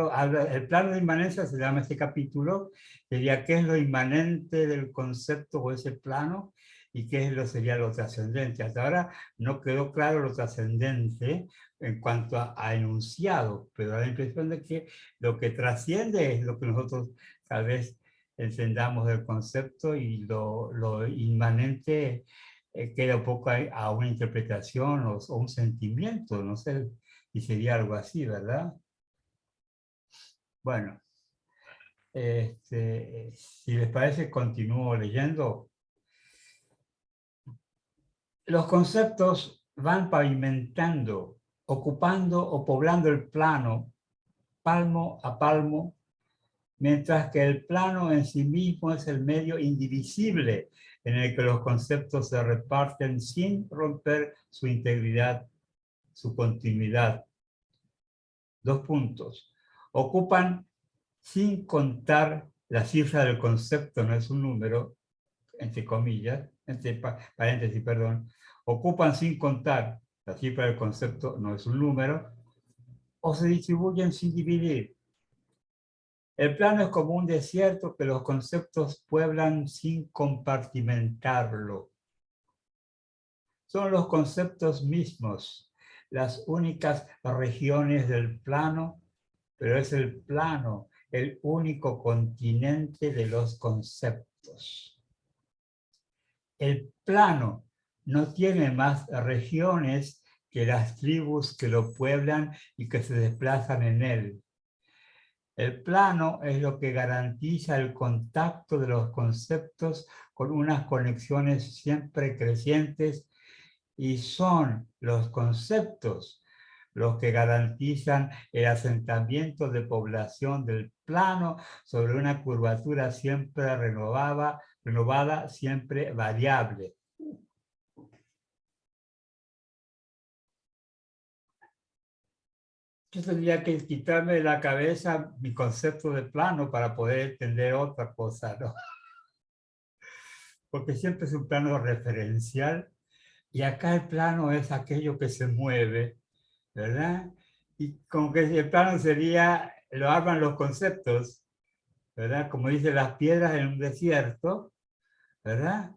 el plano de inmanencia se llama este capítulo, sería qué es lo inmanente del concepto o ese plano, y qué sería lo trascendente. Hasta ahora no quedó claro lo trascendente en cuanto a enunciado, pero da la impresión de que lo que trasciende es lo que nosotros tal vez entendamos del concepto, y lo inmanente queda un poco a una interpretación o un sentimiento, no sé, y sería algo así, ¿verdad? Bueno, si les parece, continúo leyendo. Los conceptos van pavimentando, ocupando o poblando el plano, palmo a palmo, mientras que el plano en sí mismo es el medio indivisible en el que los conceptos se reparten sin romper su integridad, su continuidad. 2 puntos. Ocupan sin contar la cifra del concepto, no es un número, entre comillas, entre paréntesis, perdón. Ocupan sin contar la cifra del concepto, no es un número, o se distribuyen sin dividir. El plano es como un desierto que los conceptos pueblan sin compartimentarlo. Son los conceptos mismos las únicas regiones del plano, pero es el plano el único continente de los conceptos. El plano no tiene más regiones que las tribus que lo pueblan y que se desplazan en él. El plano es lo que garantiza el contacto de los conceptos con unas conexiones siempre crecientes, y son los conceptos los que garantizan el asentamiento de población del plano sobre una curvatura siempre renovada, siempre variable. Yo tendría que quitarme de la cabeza mi concepto de plano para poder entender otra cosa, ¿no? Porque siempre es un plano referencial, y acá el plano es aquello que se mueve, ¿verdad? Y como que el plano sería, lo arman los conceptos, ¿verdad? Como dice, las piedras en un desierto, ¿verdad?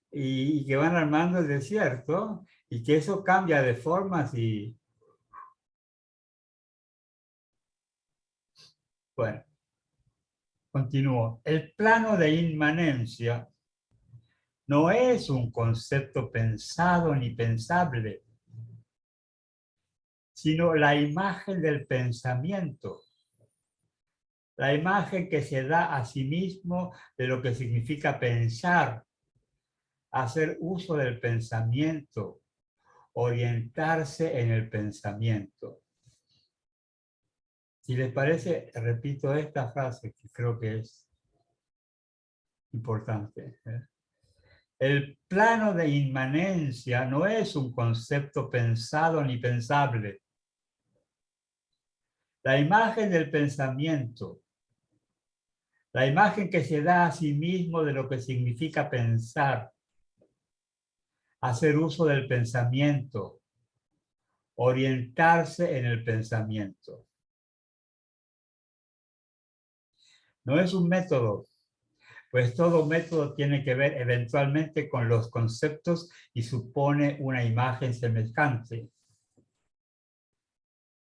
Y que van armando el desierto, y que eso cambia de formas y Bueno, continúo. El plano de inmanencia no es un concepto pensado ni pensable, sino la imagen del pensamiento. La imagen que se da a sí mismo de lo que significa pensar, hacer uso del pensamiento, orientarse en el pensamiento. Si les parece, repito esta frase que creo que es importante. El plano de inmanencia no es un concepto pensado ni pensable. La imagen del pensamiento, la imagen que se da a sí mismo de lo que significa pensar, hacer uso del pensamiento, orientarse en el pensamiento. No es un método, pues todo método tiene que ver eventualmente con los conceptos y supone una imagen semejante.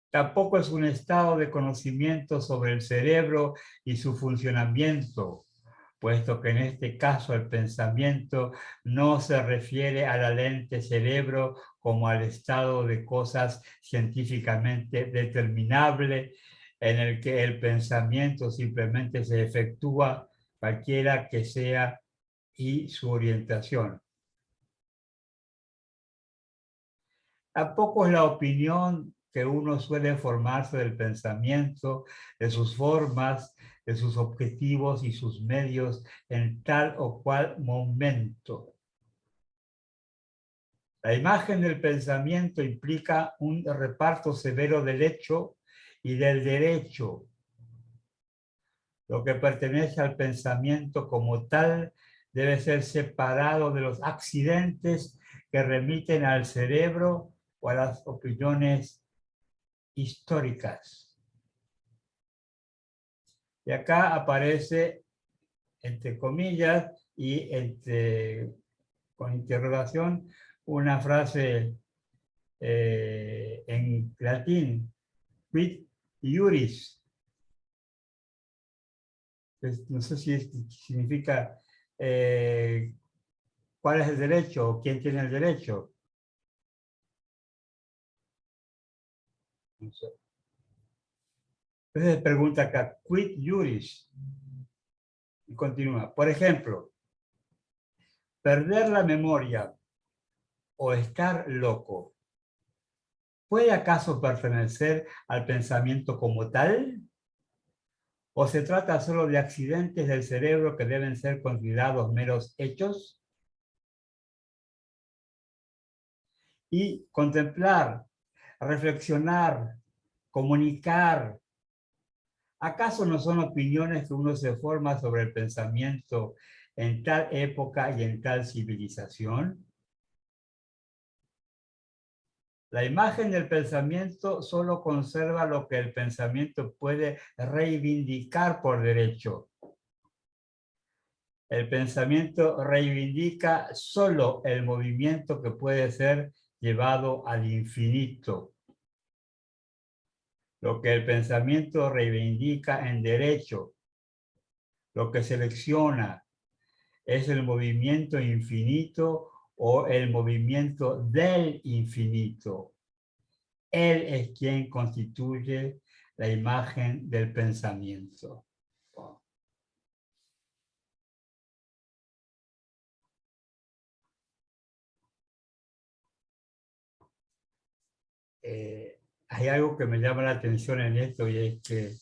Tampoco es un estado de conocimiento sobre el cerebro y su funcionamiento, puesto que en este caso el pensamiento no se refiere a la lente cerebro como al estado de cosas científicamente determinable, en el que el pensamiento simplemente se efectúa cualquiera que sea y su orientación. Tampoco es la opinión que uno suele formarse del pensamiento, de sus formas, de sus objetivos y sus medios en tal o cual momento. La imagen del pensamiento implica un reparto severo del hecho y del derecho. Lo que pertenece al pensamiento como tal debe ser separado de los accidentes que remiten al cerebro o a las opiniones históricas. Y acá aparece, entre comillas y con interrogación, una frase en latín, quid iuris. No sé si significa cuál es el derecho o quién tiene el derecho. No sé. Entonces pregunta acá, quid iuris. Y continúa. Por ejemplo, perder la memoria o estar loco, ¿puede acaso pertenecer al pensamiento como tal? ¿O se trata solo de accidentes del cerebro que deben ser considerados meros hechos? Y contemplar, reflexionar, comunicar, ¿acaso no son opiniones que uno se forma sobre el pensamiento en tal época y en tal civilización? La imagen del pensamiento solo conserva lo que el pensamiento puede reivindicar por derecho. El pensamiento reivindica solo el movimiento que puede ser llevado al infinito. Lo que el pensamiento reivindica en derecho, lo que selecciona, es el movimiento infinito o el movimiento del infinito. Él es quien constituye la imagen del pensamiento. Hay algo que me llama la atención en esto y es que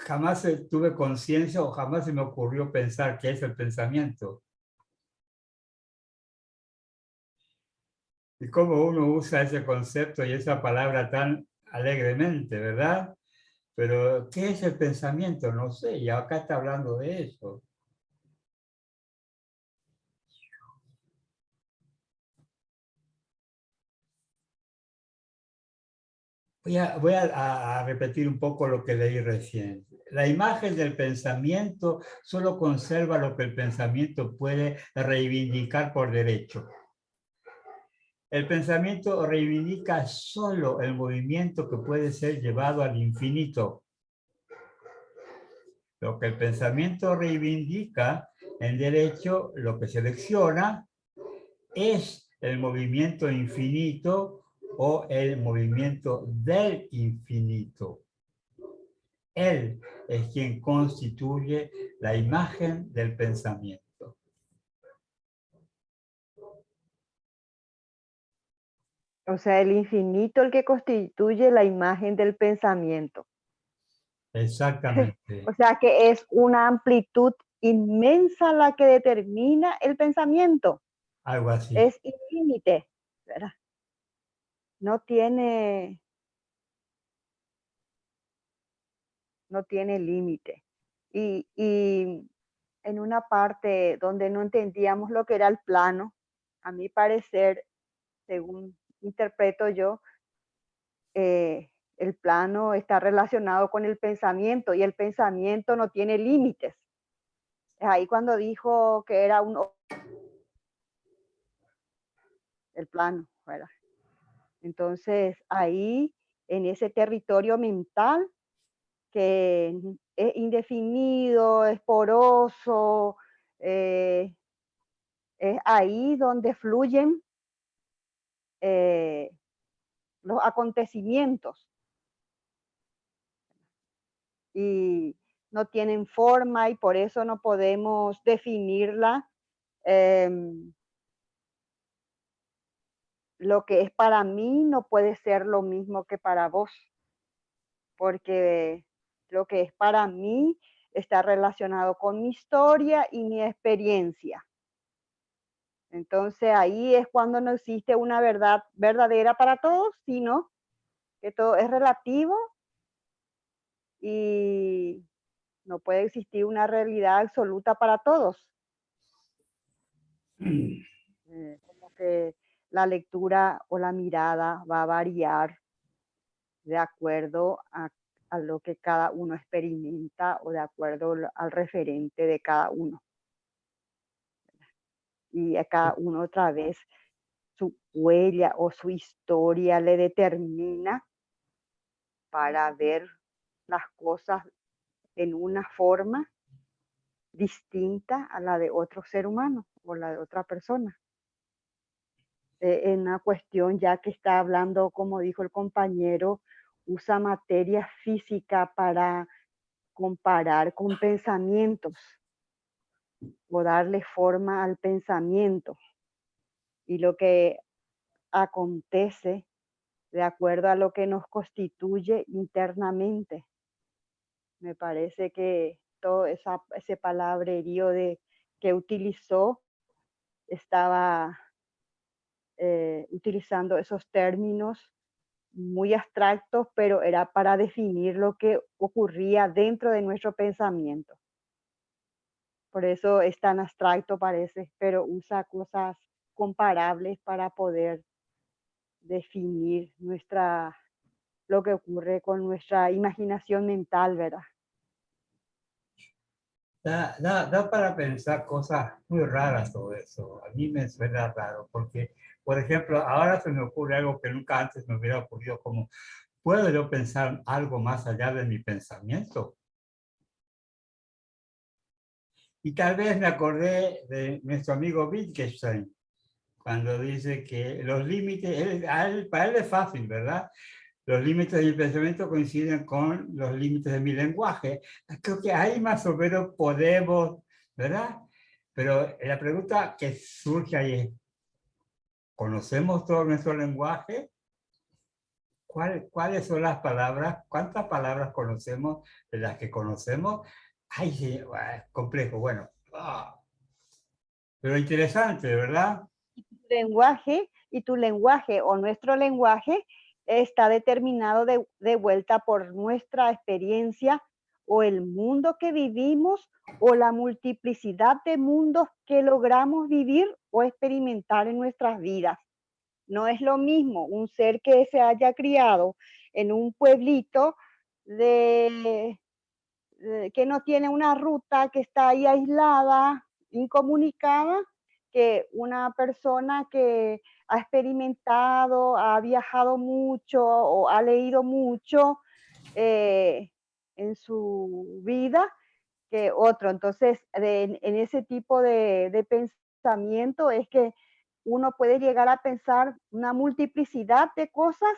jamás tuve conciencia o jamás se me ocurrió pensar qué es el pensamiento. Y cómo uno usa ese concepto y esa palabra tan alegremente, ¿verdad? Pero, ¿qué es el pensamiento? No sé, y acá está hablando de eso. Voy a repetir un poco lo que leí recién. La imagen del pensamiento solo conserva lo que el pensamiento puede reivindicar por derecho. El pensamiento reivindica solo el movimiento que puede ser llevado al infinito. Lo que el pensamiento reivindica, en derecho, lo que selecciona es el movimiento infinito o el movimiento del infinito. Él es quien constituye la imagen del pensamiento. O sea, el infinito el que constituye la imagen del pensamiento. Exactamente. O sea que es una amplitud inmensa la que determina el pensamiento. Algo así. Es ilímite, ¿verdad? No tiene límite. Y en una parte donde no entendíamos lo que era el plano, a mi parecer, según interpreto yo, el plano está relacionado con el pensamiento y el pensamiento no tiene límites. Es ahí cuando dijo que era el plano, ¿verdad? Entonces, ahí, en ese territorio mental que es indefinido, es poroso, es ahí donde fluyen los acontecimientos y no tienen forma y por eso no podemos definirla. Lo que es para mí no puede ser lo mismo que para vos, porque lo que es para mí está relacionado con mi historia y mi experiencia. Entonces ahí es cuando no existe una verdad verdadera para todos, sino que todo es relativo y no puede existir una realidad absoluta para todos. Como que la lectura o la mirada va a variar de acuerdo a lo que cada uno experimenta o de acuerdo al referente de cada uno. Y a cada uno otra vez su huella o su historia le determina para ver las cosas en una forma distinta a la de otro ser humano o la de otra persona. En una cuestión ya que está hablando, como dijo el compañero, usa materia física para comparar con pensamientos o darle forma al pensamiento. Y lo que acontece de acuerdo a lo que nos constituye internamente. Me parece que todo ese palabrerío que utilizó estaba utilizando esos términos muy abstractos, pero era para definir lo que ocurría dentro de nuestro pensamiento. Por eso es tan abstracto parece, pero usa cosas comparables para poder definir lo que ocurre con nuestra imaginación mental, ¿verdad? Da para pensar cosas muy raras todo eso. A mí me suena raro porque, por ejemplo, ahora se me ocurre algo que nunca antes me hubiera ocurrido, como, ¿puedo yo pensar algo más allá de mi pensamiento? Y tal vez me acordé de nuestro amigo Wittgenstein, cuando dice que los límites, para él es fácil, ¿verdad? Los límites de mi pensamiento coinciden con los límites de mi lenguaje. Creo que ahí más o menos podemos, ¿verdad? Pero la pregunta que surge ahí es, ¿conocemos todo nuestro lenguaje? ¿Cuáles son las palabras? ¿Cuántas palabras conocemos de las que conocemos? Ay, sí, complejo, bueno. Pero interesante, ¿verdad? Tu lenguaje o nuestro lenguaje está determinado de vuelta por nuestra experiencia o el mundo que vivimos o la multiplicidad de mundos que logramos vivir o experimentar en nuestras vidas. No es lo mismo un ser que se haya criado en un pueblito que no tiene una ruta, que está ahí aislada, incomunicada, que una persona que ha experimentado, ha viajado mucho o ha leído mucho en su vida que otro. Entonces, en ese tipo de pensamiento es que uno puede llegar a pensar una multiplicidad de cosas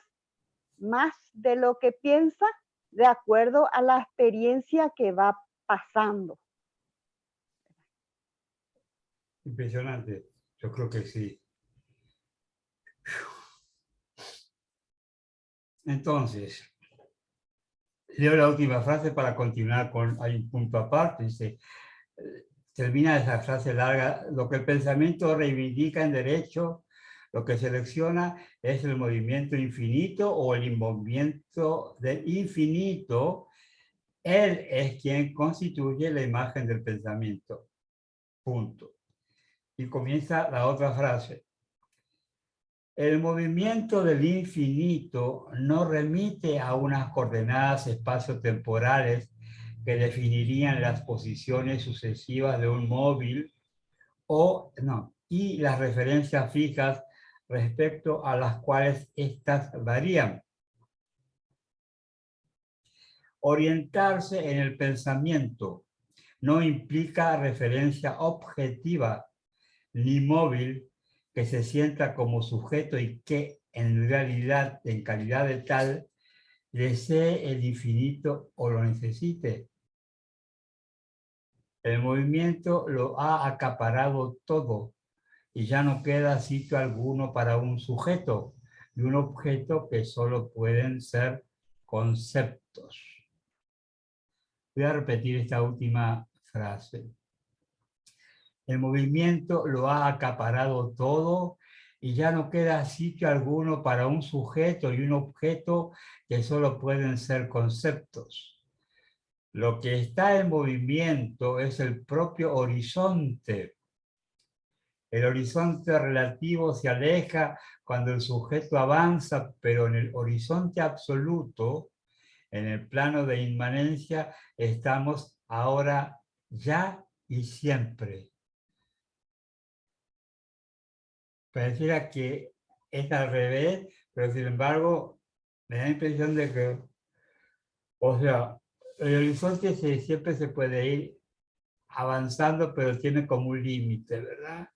más de lo que piensa de acuerdo a la experiencia que va pasando. Impresionante. Yo creo que sí. Entonces, leo la última frase para continuar con, hay un punto aparte, dice, termina esa frase larga, lo que el pensamiento reivindica en derecho, lo que selecciona es el movimiento infinito o el movimiento del infinito. Él es quien constituye la imagen del pensamiento. Punto. Y comienza la otra frase. El movimiento del infinito no remite a unas coordenadas espaciotemporales que definirían las posiciones sucesivas de un móvil y las referencias fijas respecto a las cuales éstas varían. Orientarse en el pensamiento no implica referencia objetiva ni móvil que se sienta como sujeto y que en realidad, en calidad de tal, desee el infinito o lo necesite. El movimiento lo ha acaparado todo y ya no queda sitio alguno para un sujeto y un objeto que solo pueden ser conceptos. Voy a repetir esta última frase. El movimiento lo ha acaparado todo y ya no queda sitio alguno para un sujeto y un objeto que solo pueden ser conceptos. Lo que está en movimiento es el propio horizonte. El horizonte relativo se aleja cuando el sujeto avanza, pero en el horizonte absoluto, en el plano de inmanencia, estamos ahora, ya y siempre. Pareciera que es al revés, pero sin embargo, me da la impresión de que, o sea, el horizonte siempre se puede ir avanzando, pero tiene como un límite, ¿verdad?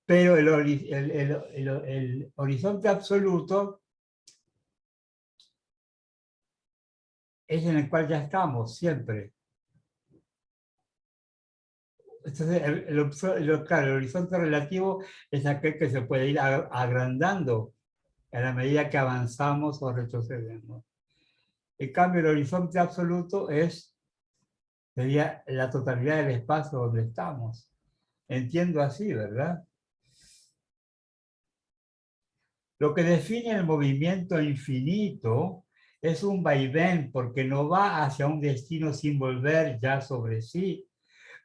Pero el horizonte absoluto es en el cual ya estamos, siempre. Entonces, claro, el horizonte relativo es aquel que se puede ir agrandando a la medida que avanzamos o retrocedemos. En cambio, el horizonte absoluto sería la totalidad del espacio donde estamos. Entiendo así, ¿verdad? Lo que define el movimiento infinito es un vaivén porque no va hacia un destino sin volver ya sobre sí,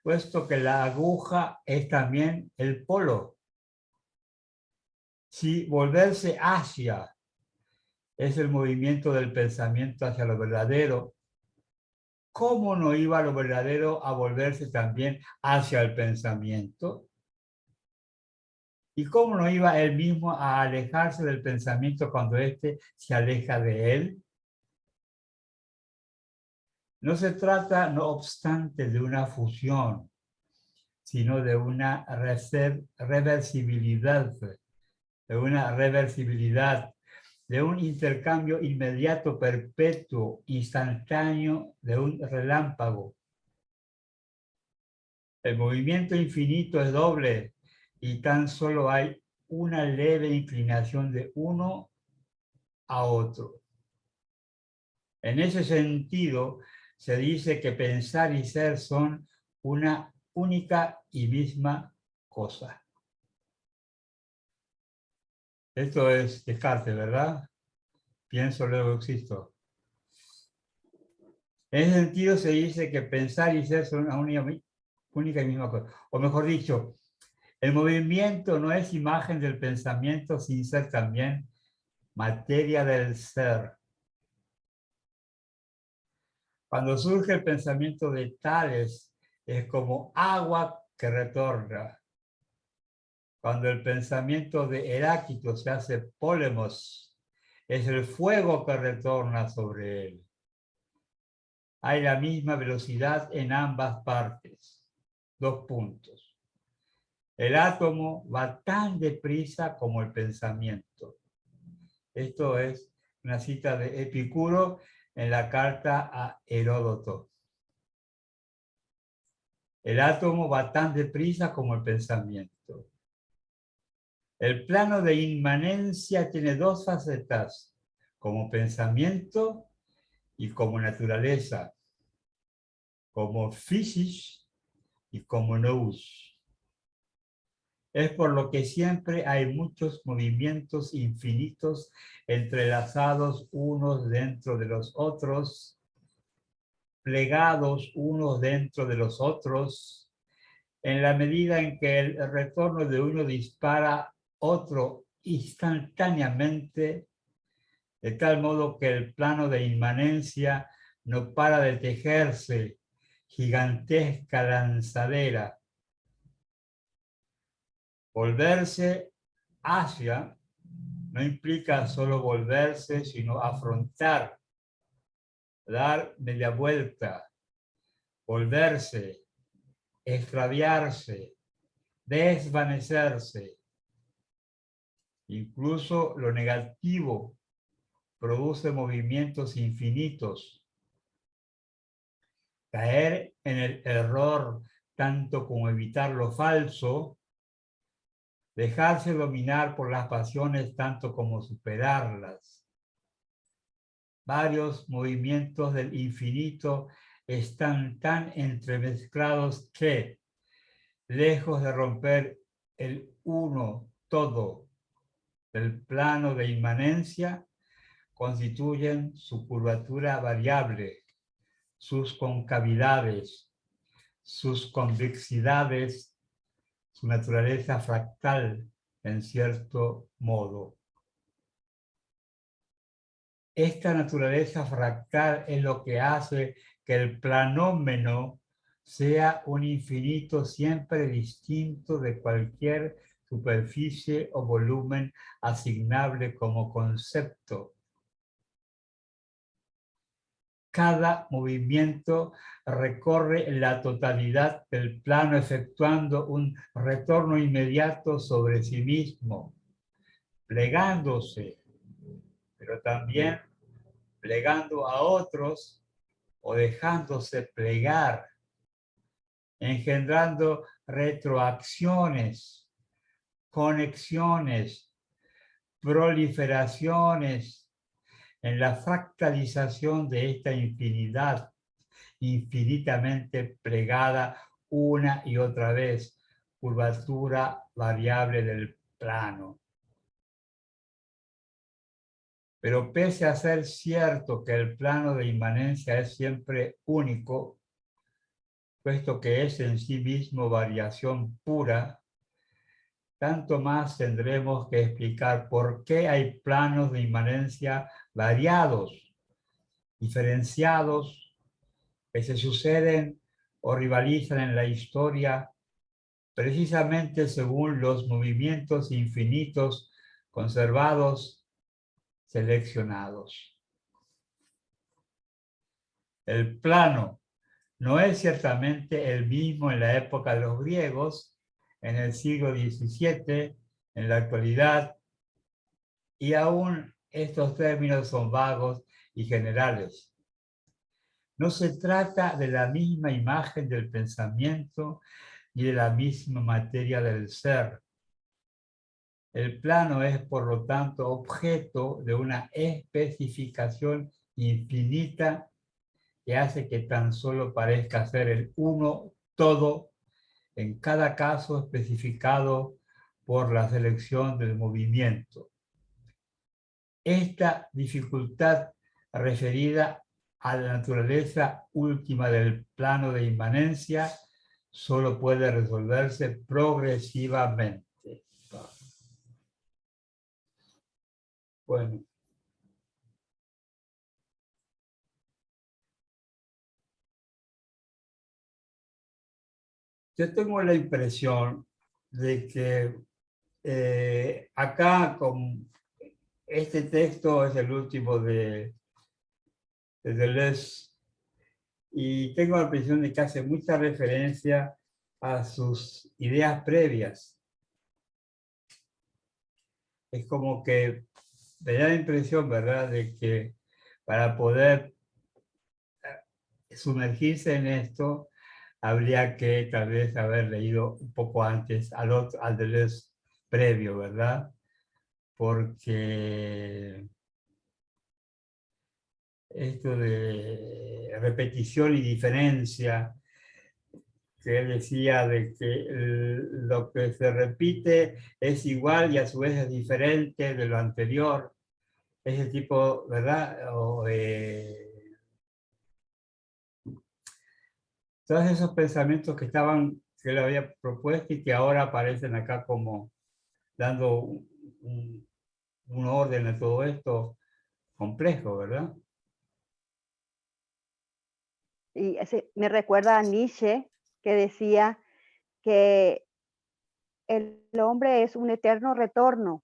puesto que la aguja es también el polo. Si volverse hacia es el movimiento del pensamiento hacia lo verdadero, ¿cómo no iba lo verdadero a volverse también hacia el pensamiento? ¿Y cómo no iba él mismo a alejarse del pensamiento cuando éste se aleja de él? No se trata, no obstante, de una fusión, sino de una reversibilidad, de un intercambio inmediato, perpetuo, instantáneo, de un relámpago. El movimiento infinito es doble y tan solo hay una leve inclinación de uno a otro. En ese sentido, se dice que pensar y ser son una única y misma cosa. Esto es Descartes, ¿verdad? Pienso, luego existo. En ese sentido se dice que pensar y ser son una única y misma cosa. O mejor dicho, el movimiento no es imagen del pensamiento sin ser también materia del ser. Cuando surge el pensamiento de Tales, es como agua que retorna. Cuando el pensamiento de Heráclito se hace polemos, es el fuego que retorna sobre él. Hay la misma velocidad en ambas partes. 2 puntos. El átomo va tan deprisa como el pensamiento. Esto es una cita de Epicuro en la carta a Heródoto. El átomo va tan deprisa como el pensamiento. El plano de inmanencia tiene 2 facetas, como pensamiento y como naturaleza, como physis y como nous. Es por lo que siempre hay muchos movimientos infinitos entrelazados unos dentro de los otros, plegados unos dentro de los otros, en la medida en que el retorno de uno dispara otro instantáneamente, de tal modo que el plano de inmanencia no para de tejerse, gigantesca lanzadera. Volverse hacia no implica solo volverse, sino afrontar, dar media vuelta, volverse, extraviarse, desvanecerse. Incluso lo negativo produce movimientos infinitos. Caer en el error tanto como evitar lo falso, dejarse dominar por las pasiones tanto como superarlas. Varios movimientos del infinito están tan entremezclados que, lejos de romper el uno todo del plano de inmanencia, constituyen su curvatura variable, sus concavidades, sus convexidades, su naturaleza fractal, en cierto modo. Esta naturaleza fractal es lo que hace que el planómeno sea un infinito siempre distinto de cualquier superficie o volumen asignable como concepto. Cada movimiento recorre la totalidad del plano efectuando un retorno inmediato sobre sí mismo, plegándose, pero también plegando a otros o dejándose plegar, engendrando retroacciones, conexiones, proliferaciones en la fractalización de esta infinidad, infinitamente plegada una y otra vez, curvatura variable del plano. Pero pese a ser cierto que el plano de inmanencia es siempre único, puesto que es en sí mismo variación pura, tanto más tendremos que explicar por qué hay planos de inmanencia variados, diferenciados, que se suceden o rivalizan en la historia precisamente según los movimientos infinitos conservados, seleccionados. El plano no es ciertamente el mismo en la época de los griegos, en el siglo XVII, en la actualidad, y aún estos términos son vagos y generales. No se trata de la misma imagen del pensamiento ni de la misma materia del ser. El plano es, por lo tanto, objeto de una especificación infinita que hace que tan solo parezca ser el uno todo en cada caso especificado por la selección del movimiento. Esta dificultad referida a la naturaleza última del plano de inmanencia solo puede resolverse progresivamente. Bueno. Yo tengo la impresión de que acá con este texto es el último de Deleuze y tengo la impresión de que hace mucha referencia a sus ideas previas. Es como que me da la impresión, ¿verdad?, de que para poder sumergirse en esto, habría que tal vez haber leído un poco antes al Deleuze previo, ¿verdad? Porque esto de repetición y diferencia, que él decía de que lo que se repite es igual y a su vez es diferente de lo anterior, ese tipo, ¿verdad? Todos esos pensamientos que que él había propuesto y que ahora aparecen acá como dando un orden a todo esto complejo, ¿verdad? Y me recuerda a Nietzsche, que decía que el hombre es un eterno retorno,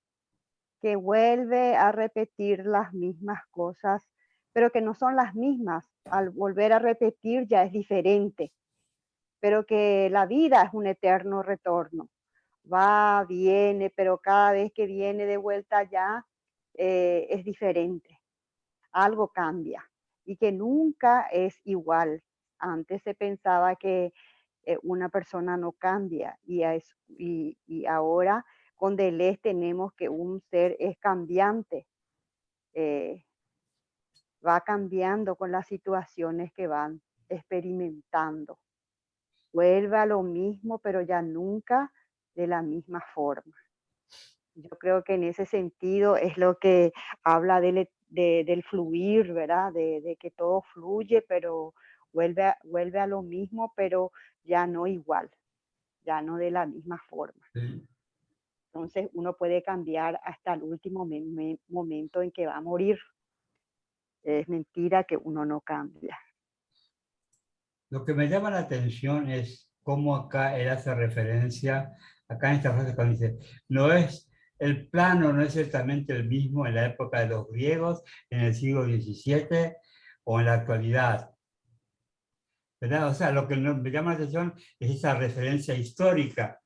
que vuelve a repetir las mismas cosas, pero que no son las mismas. Al volver a repetir ya es diferente, pero que la vida es un eterno retorno. Va, viene, pero cada vez que viene de vuelta ya es diferente. Algo cambia y que nunca es igual. Antes se pensaba que una persona no cambia y ahora con Deleuze tenemos que un ser es cambiante, eh, va cambiando con las situaciones que van experimentando. Vuelve a lo mismo, pero ya nunca de la misma forma. Yo creo que en ese sentido es lo que habla del fluir, ¿verdad? De que todo fluye, pero vuelve a lo mismo, pero ya no igual, ya no de la misma forma. Sí. Entonces uno puede cambiar hasta el último momento en que va a morir. Es mentira que uno no cambia. Lo que me llama la atención es cómo acá él hace referencia, acá en esta frase cuando dice, el plano no es exactamente el mismo en la época de los griegos, en el siglo XVII o en la actualidad, ¿verdad? O sea, lo que me llama la atención es esa referencia histórica,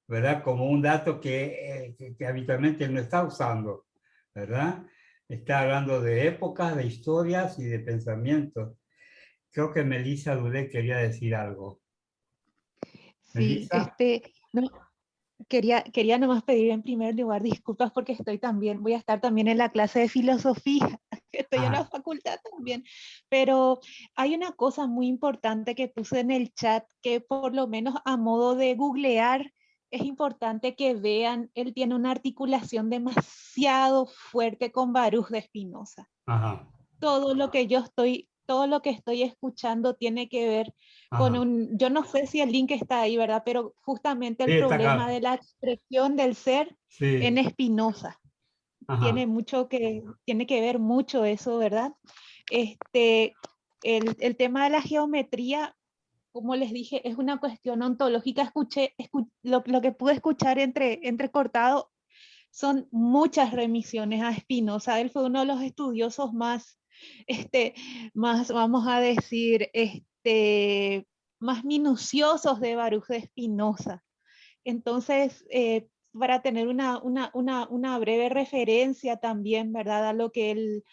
¿verdad? Como un dato que habitualmente él no está usando, ¿verdad? Está hablando de épocas, de historias y de pensamientos. Creo que Melissa Dudé quería decir algo. Sí, Melissa. no, quería nomás pedir en primer lugar disculpas porque voy a estar también en la clase de filosofía, estoy en la facultad también, pero hay una cosa muy importante que puse en el chat que por lo menos a modo de googlear es importante que vean, él tiene una articulación demasiado fuerte con Baruch de Spinoza. Ajá. Todo lo que estoy escuchando tiene que ver con yo no sé si el link está ahí, ¿verdad? Pero justamente el Sí, está problema acá. de la expresión del ser en Sí. Spinoza. Ajá. Tiene que ver mucho eso, ¿verdad? El tema de la geometría, como les dije, es una cuestión ontológica. Lo que pude escuchar entrecortado son muchas remisiones a Spinoza. Él fue uno de los estudiosos más vamos a decir, más minuciosos de Baruch de Spinoza. Entonces, para tener una breve referencia también, ¿verdad? A lo que él,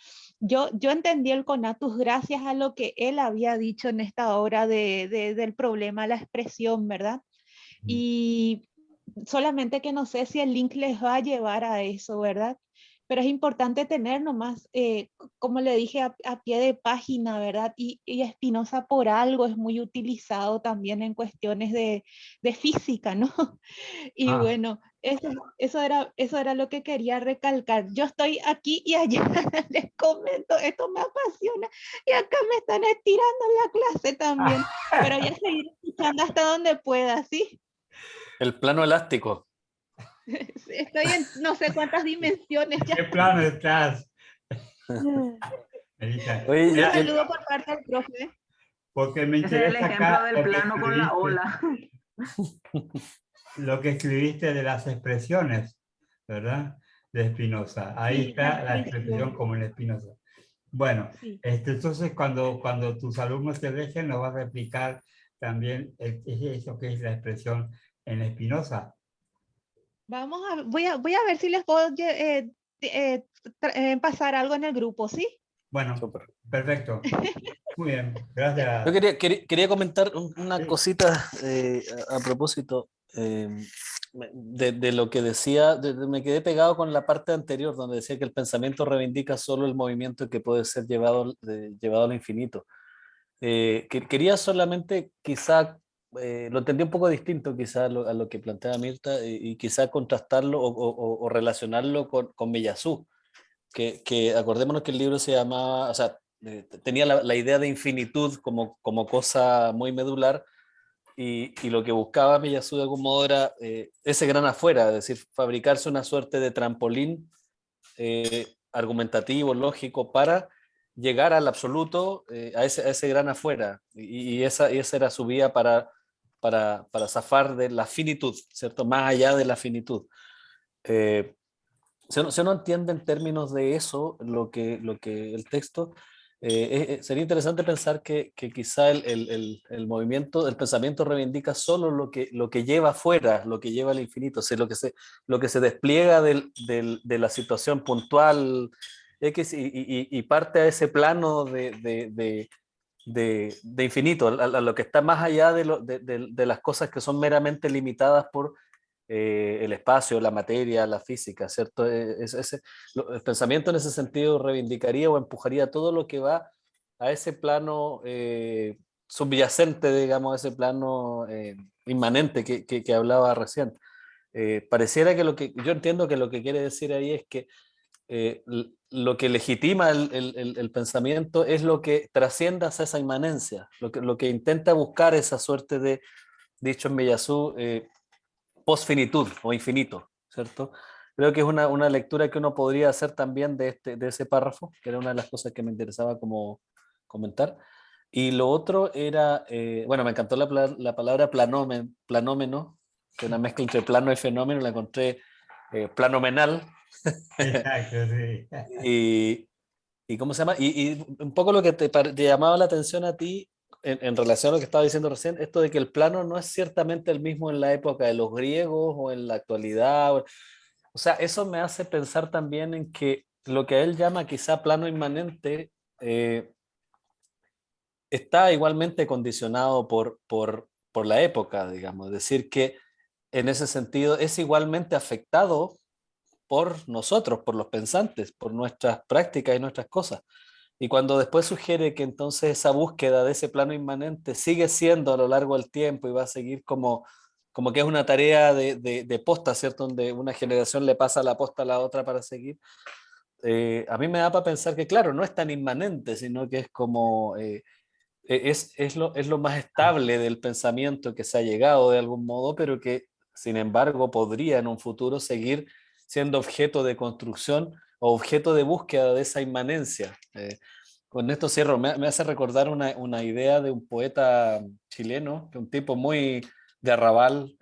yo entendí el conatus gracias a lo que él había dicho en esta obra del problema de la expresión, ¿verdad? Y solamente que no sé si el link les va a llevar a eso, ¿verdad? Pero es importante tener nomás, como le dije, a pie de página, ¿verdad? Y Spinoza por algo es muy utilizado también en cuestiones de física, ¿no? Y bueno, eso era lo que quería recalcar. Yo estoy aquí y allá, les comento, esto me apasiona y acá me están estirando la clase también, pero voy a seguir escuchando hasta donde pueda, ¿sí? El plano elástico. Estoy en no sé cuántas dimensiones ¿En ya. qué plano estás? Melissa. Oye, Un saludo por parte del profe. Porque me Ese es el interesa ejemplo acá del plano con la ola. lo que escribiste de las expresiones. ¿verdad? De Spinoza. Ahí Sí, está la la expresión expresión. como en Spinoza. Bueno, Sí. entonces cuando tus alumnos te dejen, nos vas a explicar también eso que es la expresión en Spinoza. Voy a ver si les puedo pasar algo en el grupo, ¿sí? Bueno, Súper. perfecto. Muy bien, Yo gracias. quería comentar una Sí. cosita a propósito de lo que decía, me quedé pegado con la parte anterior donde decía que el pensamiento reivindica solo el movimiento que puede ser llevado al infinito. Quería solamente quizá, lo entendí un poco distinto quizá a lo que plantea Mirta y quizá contrastarlo o relacionarlo con Miyazú, que acordémonos que el libro se llamaba, o sea, tenía la idea de infinitud como cosa muy medular y lo que buscaba Miyazú de algún modo era ese gran afuera, es decir, fabricarse una suerte de trampolín argumentativo, lógico, para llegar al absoluto, a ese gran afuera. Y esa era su vía para zafar de la finitud, ¿cierto? Más allá de la finitud. Si uno entiende en términos de eso lo que el texto, sería interesante pensar que quizá el movimiento, el pensamiento reivindica solo lo que lleva afuera, lo que lleva al infinito, o sea, lo que se despliega de la situación puntual X y parte a ese plano de infinito, a lo que está más allá de las cosas que son meramente limitadas por el espacio, la materia, la física, ¿cierto? El pensamiento en ese sentido reivindicaría o empujaría todo lo que va a ese plano subyacente, digamos, ese plano inmanente que hablaba recién. Pareciera que yo entiendo que lo que quiere decir ahí es que lo que legitima el pensamiento es lo que trasciende hacia esa inmanencia, lo que intenta buscar esa suerte de, dicho en Miyazú, post-finitud o infinito, ¿cierto? Creo que es una lectura que uno podría hacer también de ese párrafo, que era una de las cosas que me interesaba como comentar. Y lo otro era, bueno, me encantó la palabra planómeno, que es una mezcla entre plano y fenómeno, la encontré planomenal. Exacto, sí. y, ¿Y cómo se llama? Y un poco lo que te llamaba la atención a ti en relación a lo que estaba diciendo recién, esto de que el plano no es ciertamente el mismo en la época de los griegos o en la actualidad. O sea, eso me hace pensar también en que lo que él llama quizá plano inmanente está igualmente condicionado por la época, digamos. Es decir, que en ese sentido es igualmente afectado por nosotros, por los pensantes, por nuestras prácticas y nuestras cosas. Y cuando después sugiere que entonces esa búsqueda de ese plano inmanente sigue siendo a lo largo del tiempo y va a seguir como que es una tarea de posta, ¿cierto? Donde una generación le pasa la posta a la otra para seguir. A mí me da para pensar que, claro, no es tan inmanente, sino que es como, es lo más estable del pensamiento que se ha llegado de algún modo, pero que, sin embargo, podría en un futuro seguir siendo objeto de construcción o objeto de búsqueda de esa inmanencia. Con esto cierro, me hace recordar una idea de un poeta chileno, que un tipo muy de arrabal,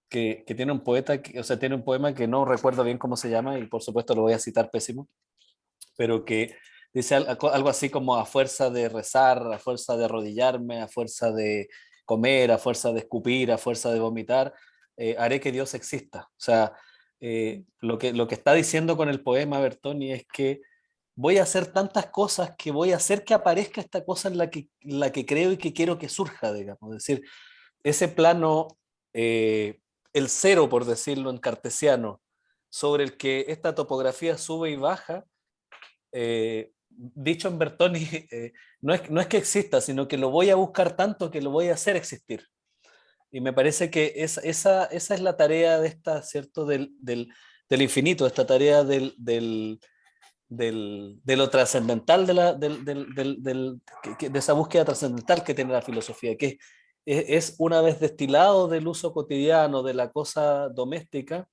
que tiene un poeta, o sea, tiene un poema que no recuerdo bien cómo se llama y por supuesto lo voy a citar pésimo, pero que dice algo así como a fuerza de rezar, a fuerza de arrodillarme, a fuerza de comer, a fuerza de escupir, a fuerza de vomitar, haré que Dios exista. O sea, lo que está diciendo con el poema Bertoni es que voy a hacer tantas cosas que voy a hacer que aparezca esta cosa en la que creo y que quiero que surja, digamos. Es decir, ese plano, el cero, por decirlo en cartesiano, sobre el que esta topografía sube y baja, dicho en Bertoni, no es que exista, sino que lo voy a buscar tanto que lo voy a hacer existir. Y me parece que esa es la tarea de esta, ¿cierto? Del infinito, esta tarea de lo trascendental, de esa búsqueda trascendental que tiene la filosofía, que es una vez destilado del uso cotidiano, de la cosa doméstica,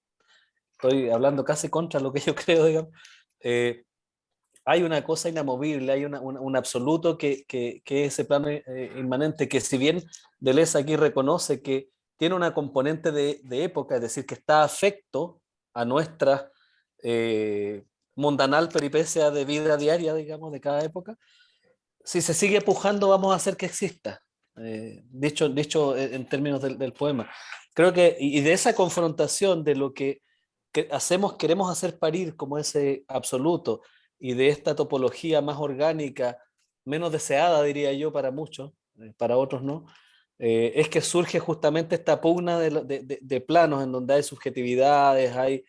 estoy hablando casi contra lo que yo creo, digamos, hay una cosa inamovible, hay un absoluto que es ese plano inmanente, que si bien Deleuze aquí reconoce que tiene una componente de época, es decir, que está afecto a nuestra mundanal peripecia de vida diaria, digamos, de cada época, si se sigue pujando vamos a hacer que exista, dicho en términos del poema. Creo que, y de esa confrontación de lo que hacemos, queremos hacer parir como ese absoluto, y de esta topología más orgánica, menos deseada, diría yo, para muchos, para otros no, es que surge justamente esta pugna de planos en donde hay subjetividades, hay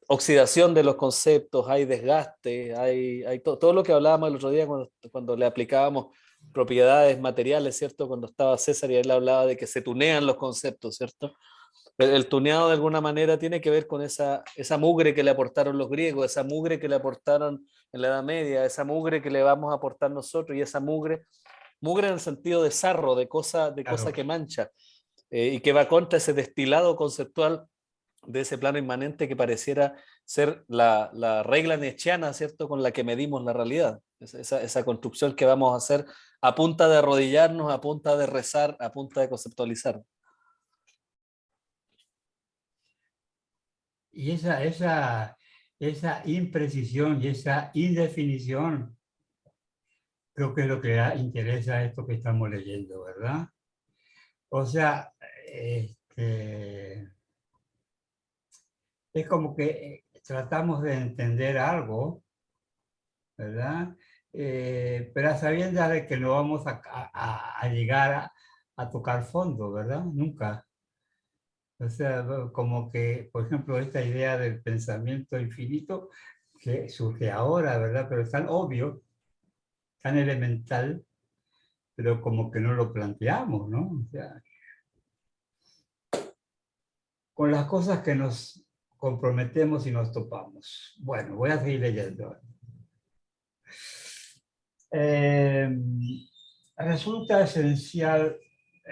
oxidación de los conceptos, hay desgaste, hay todo lo que hablábamos el otro día cuando le aplicábamos propiedades materiales, ¿cierto? Cuando estaba César y él hablaba de que se tunean los conceptos, ¿cierto? El tuneado de alguna manera tiene que ver con esa mugre que le aportaron los griegos, esa mugre que le aportaron en la Edad Media, esa mugre que le vamos a aportar nosotros, y esa mugre en el sentido de sarro, de cosa Claro. que mancha, y que va contra ese destilado conceptual de ese plano inmanente que pareciera ser la regla nietzscheana, ¿cierto?, con la que medimos la realidad. Esa construcción que vamos a hacer a punta de arrodillarnos, a punta de rezar, a punta de conceptualizar. Y esa imprecisión y esa indefinición, creo que es lo que interesa a esto que estamos leyendo, ¿verdad? O sea, es como que tratamos de entender algo, ¿verdad? Pero a sabiendas de que no vamos a llegar a tocar fondo, ¿verdad? Nunca. O sea, como que, por ejemplo, esta idea del pensamiento infinito que surge ahora, ¿verdad? Pero es tan obvio, tan elemental, pero como que no lo planteamos, ¿no? O sea, con las cosas que nos comprometemos y nos topamos. Bueno, voy a seguir leyendo. Resulta esencial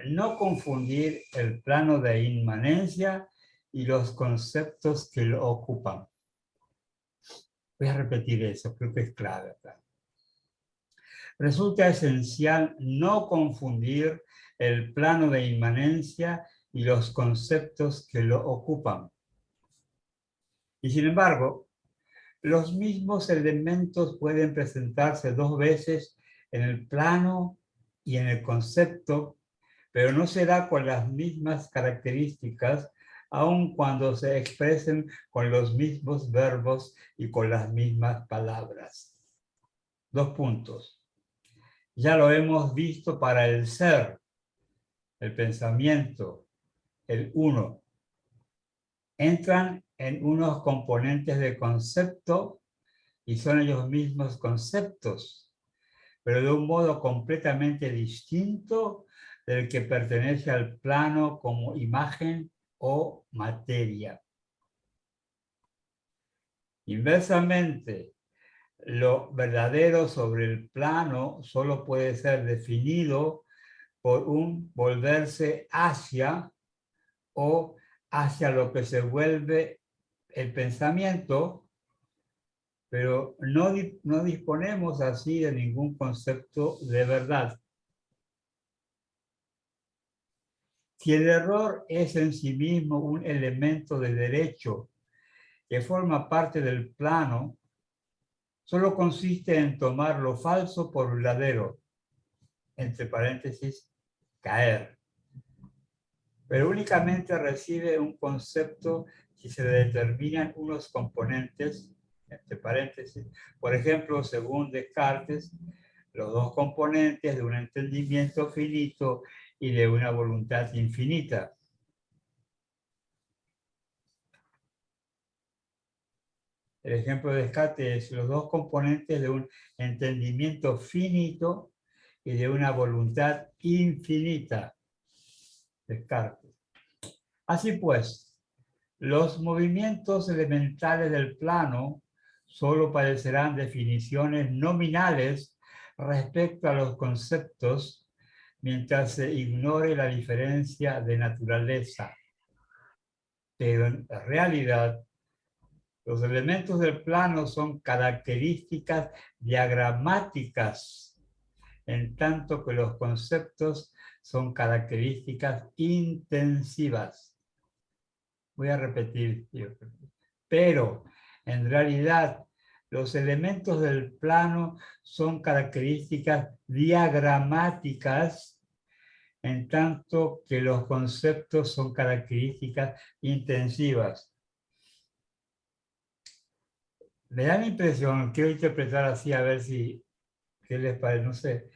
no confundir el plano de inmanencia y los conceptos que lo ocupan. Voy a repetir eso, creo que es clave acá. Resulta esencial no confundir el plano de inmanencia y los conceptos que lo ocupan. Y sin embargo, los mismos elementos pueden presentarse dos veces en el plano y en el concepto, pero no será con las mismas características, aun cuando se expresen con los mismos verbos y con las mismas palabras. 2 puntos. Ya lo hemos visto para el ser, el pensamiento, el uno. Entran en unos componentes de concepto y son ellos mismos conceptos, pero de un modo completamente distinto del que pertenece al plano como imagen o materia. Inversamente, lo verdadero sobre el plano solo puede ser definido por un volverse hacia o hacia lo que se vuelve el pensamiento, pero no disponemos así de ningún concepto de verdad. Si el error es en sí mismo un elemento de derecho que forma parte del plano, solo consiste en tomar lo falso por verdadero, entre paréntesis, caer. Pero únicamente recibe un concepto si se determinan unos componentes, entre paréntesis, por ejemplo, según Descartes, los dos componentes de un entendimiento finito y de una voluntad infinita. El ejemplo de Descartes es los dos componentes de un entendimiento finito y de una voluntad infinita. Descartes. Así pues, los movimientos elementales del plano solo parecerán definiciones nominales respecto a los conceptos mientras se ignore la diferencia de naturaleza. Pero en realidad, los elementos del plano son características diagramáticas, en tanto que los conceptos son características intensivas. Voy a repetir. Pero, en realidad, los elementos del plano son características diagramáticas, en tanto que los conceptos son características intensivas. Me da la impresión, quiero interpretar así a ver si, ¿qué les parece? No sé.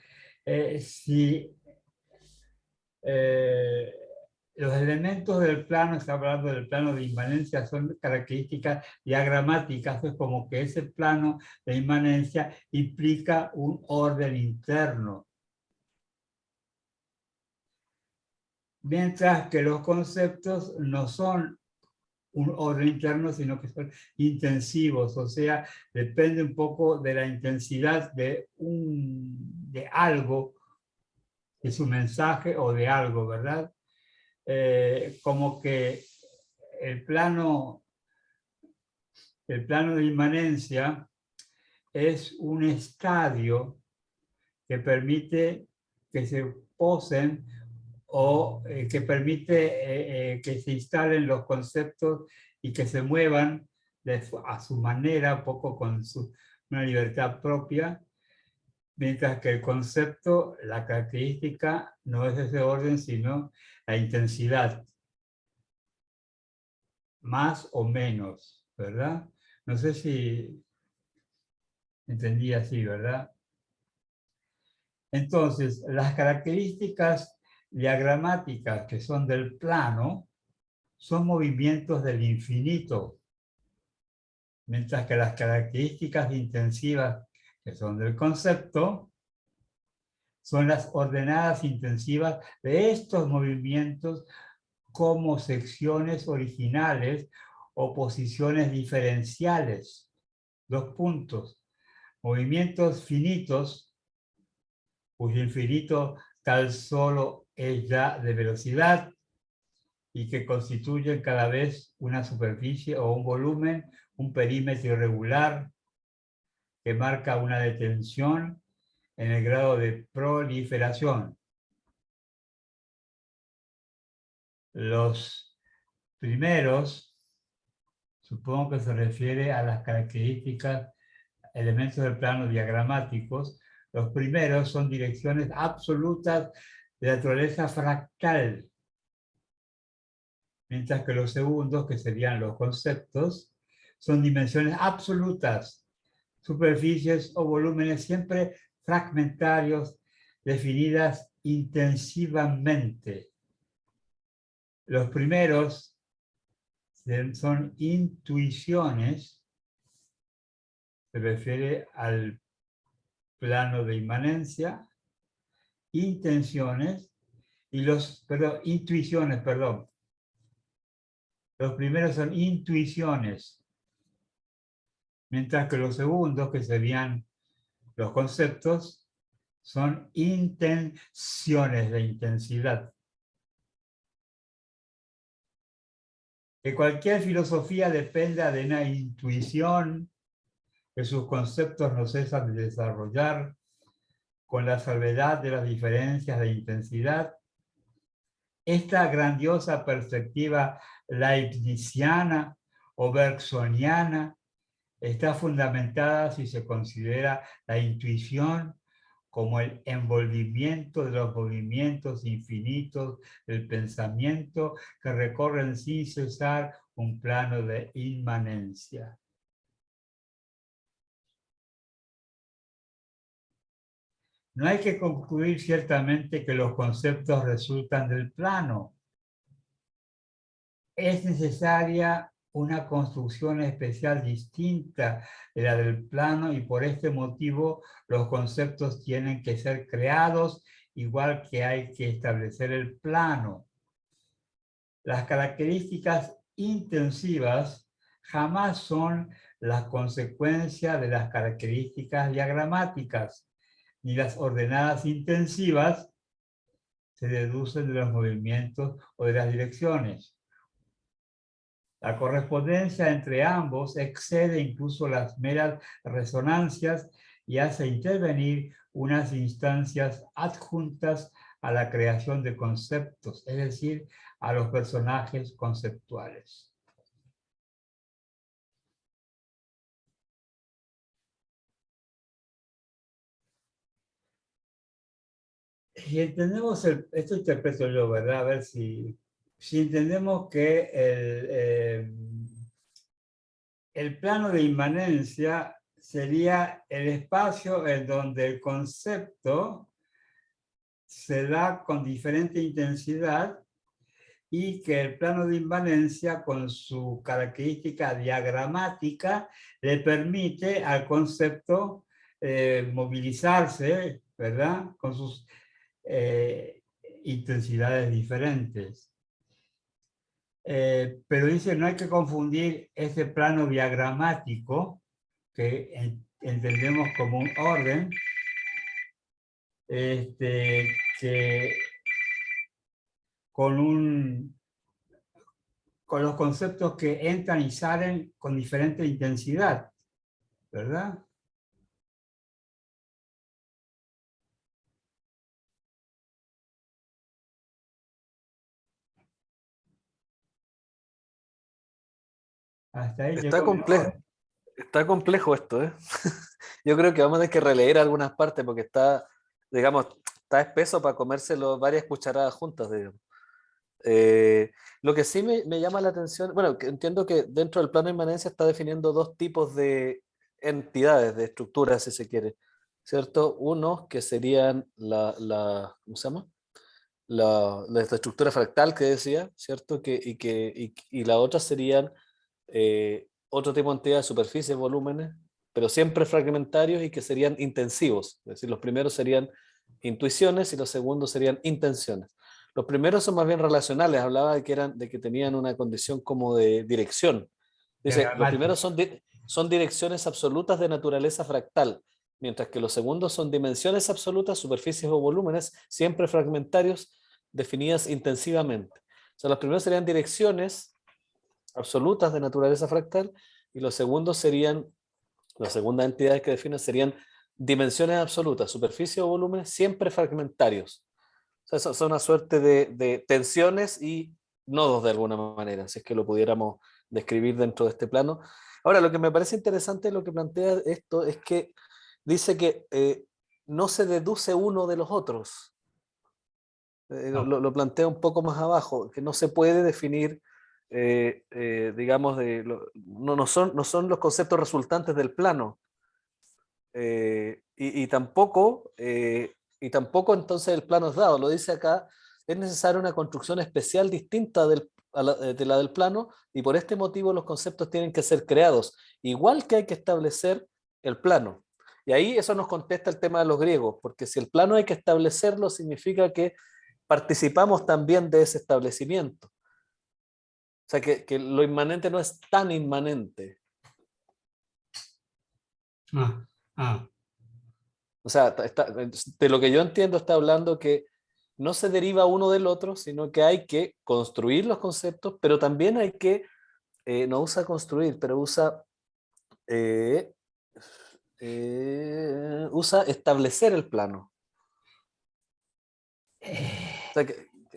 Los elementos del plano, está hablando del plano de inmanencia, son características diagramáticas, es como que ese plano de inmanencia implica un orden interno. Mientras que los conceptos no son un orden interno, sino que son intensivos, o sea, depende un poco de la intensidad de algo, de su mensaje o de algo, ¿verdad? Como que el plano de inmanencia es un estadio que permite que se posen o que permite que se instalen los conceptos y que se muevan a su manera, un poco con una libertad propia, mientras que el concepto, la característica, no es ese orden, sino la intensidad. Más o menos, ¿verdad? No sé si entendí así, ¿verdad? Entonces, las características diagramáticas que son del plano son movimientos del infinito, mientras que las características intensivas que son del concepto son las ordenadas intensivas de estos movimientos como secciones originales o posiciones diferenciales. 2 puntos. Movimientos finitos, cuyo infinito tal solo es ya de velocidad y que constituyen cada vez una superficie o un volumen, un perímetro irregular que marca una detención en el grado de proliferación. Los primeros, supongo que se refiere a las características, elementos del plano diagramáticos. Los primeros son direcciones absolutas de naturaleza fractal, mientras que los segundos, que serían los conceptos, son dimensiones absolutas, superficies o volúmenes siempre fragmentarios, definidas intensivamente. Los primeros son intuiciones, se refiere al plano de inmanencia, intenciones, intuiciones, perdón. Los primeros son intuiciones, mientras que los segundos, que serían los conceptos, son intenciones de intensidad. Que cualquier filosofía dependa de una intuición que sus conceptos no cesan de desarrollar, con la salvedad de las diferencias de intensidad. Esta grandiosa perspectiva leibniziana o bergsoniana está fundamentada si se considera la intuición como el envolvimiento de los movimientos infinitos del pensamiento que recorren sin cesar un plano de inmanencia. No hay que concluir ciertamente que los conceptos resultan del plano. Es necesaria una construcción especial distinta de la del plano y por este motivo los conceptos tienen que ser creados igual que hay que establecer el plano. Las características intensivas jamás son la consecuencia de las características diagramáticas, ni las ordenadas intensivas se deducen de los movimientos o de las direcciones. La correspondencia entre ambos excede incluso las meras resonancias y hace intervenir unas instancias adjuntas a la creación de conceptos, es decir, a los personajes conceptuales. Y entendemos, esto interpreto yo, ¿verdad? A ver si entendemos que el plano de inmanencia sería el espacio en donde el concepto se da con diferente intensidad y que el plano de inmanencia, con su característica diagramática, le permite al concepto movilizarse, ¿verdad? Con sus intensidades diferentes. Pero dice, no hay que confundir ese plano diagramático, que entendemos como un orden, que con los conceptos que entran y salen con diferente intensidad, ¿verdad? Hasta ahí Está llegó mi complejo, orden. está complejo esto, ¿eh? Yo creo que vamos a tener que releer algunas partes porque está, digamos, está espeso para comérselo varias cucharadas juntas, digamos. Lo que sí me llama la atención, bueno, que entiendo que dentro del plano de inmanencia está definiendo dos tipos de entidades, de estructuras, si se quiere, ¿cierto? Unos que serían ¿cómo se llama? La estructura fractal que decía, ¿cierto? Y la otra serían otro tipo de entidades, superficies, volúmenes, pero siempre fragmentarios y que serían intensivos. Es decir, los primeros serían intuiciones y los segundos serían intenciones. Los primeros son más bien relacionales, hablaba de de que tenían una condición como de dirección. Dice, los primeros son direcciones absolutas de naturaleza fractal, mientras que los segundos son dimensiones absolutas, superficies o volúmenes, siempre fragmentarios, definidas intensivamente. O sea, los primeros serían direcciones absolutas de naturaleza fractal y los segundos serían, las segundas entidades que definen serían dimensiones absolutas, superficie o volúmenes, siempre fragmentarios. O sea, son una suerte de tensiones y nodos de alguna manera, si es que lo pudiéramos describir dentro de este plano. Ahora, lo que me parece interesante lo que plantea esto es que dice que no se deduce uno de los otros. No. Lo plantea un poco más abajo, que no se puede definir, digamos, no son los conceptos resultantes del plano. Y tampoco entonces el plano es dado, lo dice acá, es necesaria una construcción especial distinta de la del plano y por este motivo los conceptos tienen que ser creados, igual que hay que establecer el plano. Y ahí eso nos contesta el tema de los griegos, porque si el plano hay que establecerlo, significa que participamos también de ese establecimiento. O sea, que lo inmanente no es tan inmanente. O sea, de lo que yo entiendo está hablando que no se deriva uno del otro, sino que hay que construir los conceptos, pero también hay que, no usa construir, pero usa establecer el plano.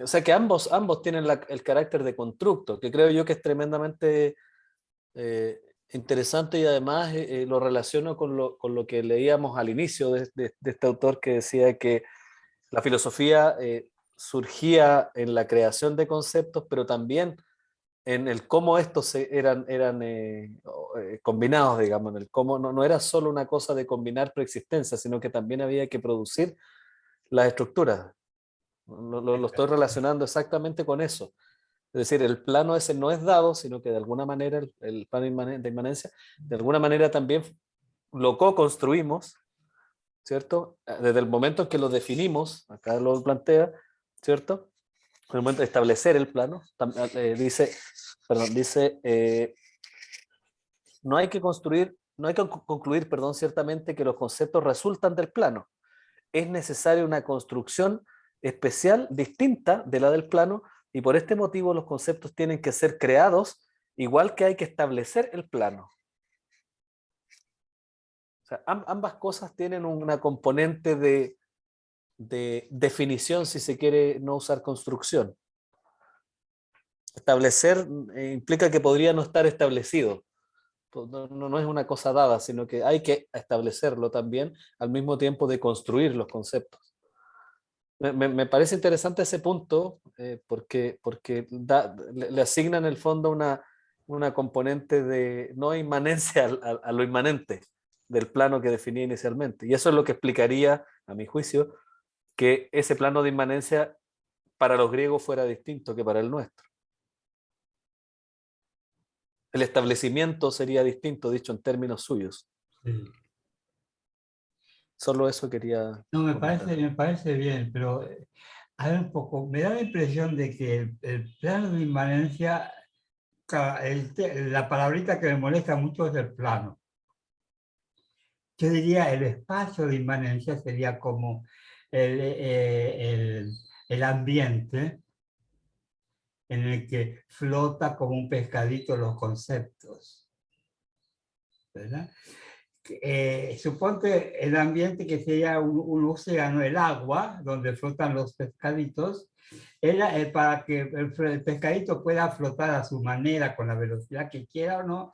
O sea que ambos tienen el carácter de constructo, que creo yo que es tremendamente interesante y además lo relaciono con lo que leíamos al inicio de este autor que decía que la filosofía surgía en la creación de conceptos, pero también en el cómo estos eran combinados, digamos, en el cómo no era solo una cosa de combinar preexistencia, sino que también había que producir las estructuras. Lo estoy relacionando exactamente con eso. Es decir, el plano ese no es dado, sino que de alguna manera el plano de inmanencia, de alguna manera también lo co-construimos, ¿cierto? Desde el momento en que lo definimos, acá lo plantea, ¿cierto? En el momento de establecer el plano, dice, no hay que concluir, perdón, ciertamente que los conceptos resultan del plano. Es necesaria una construcción especial, distinta de la del plano, y por este motivo los conceptos tienen que ser creados, igual que hay que establecer el plano. O sea, ambas cosas tienen una componente de definición, si se quiere no usar construcción. Establecer implica que podría no estar establecido. No es una cosa dada, sino que hay que establecerlo también al mismo tiempo de construir los conceptos. Me parece interesante ese punto porque le asigna en el fondo una componente de no inmanencia a lo inmanente del plano que definía inicialmente. Y eso es lo que explicaría, a mi juicio, que ese plano de inmanencia para los griegos fuera distinto que para el nuestro. El establecimiento sería distinto, dicho en términos suyos. Sí. Solo eso quería No, comentar. me parece bien, pero a ver un poco, me da la impresión de que el plano de inmanencia, la palabrita que me molesta mucho es el plano. Yo diría el espacio de inmanencia sería como el ambiente en el que flota como un pescadito los conceptos, ¿verdad? Suponte el ambiente que sería un océano, el agua, donde flotan los pescaditos, para que el pescadito pueda flotar a su manera, con la velocidad que quiera o no,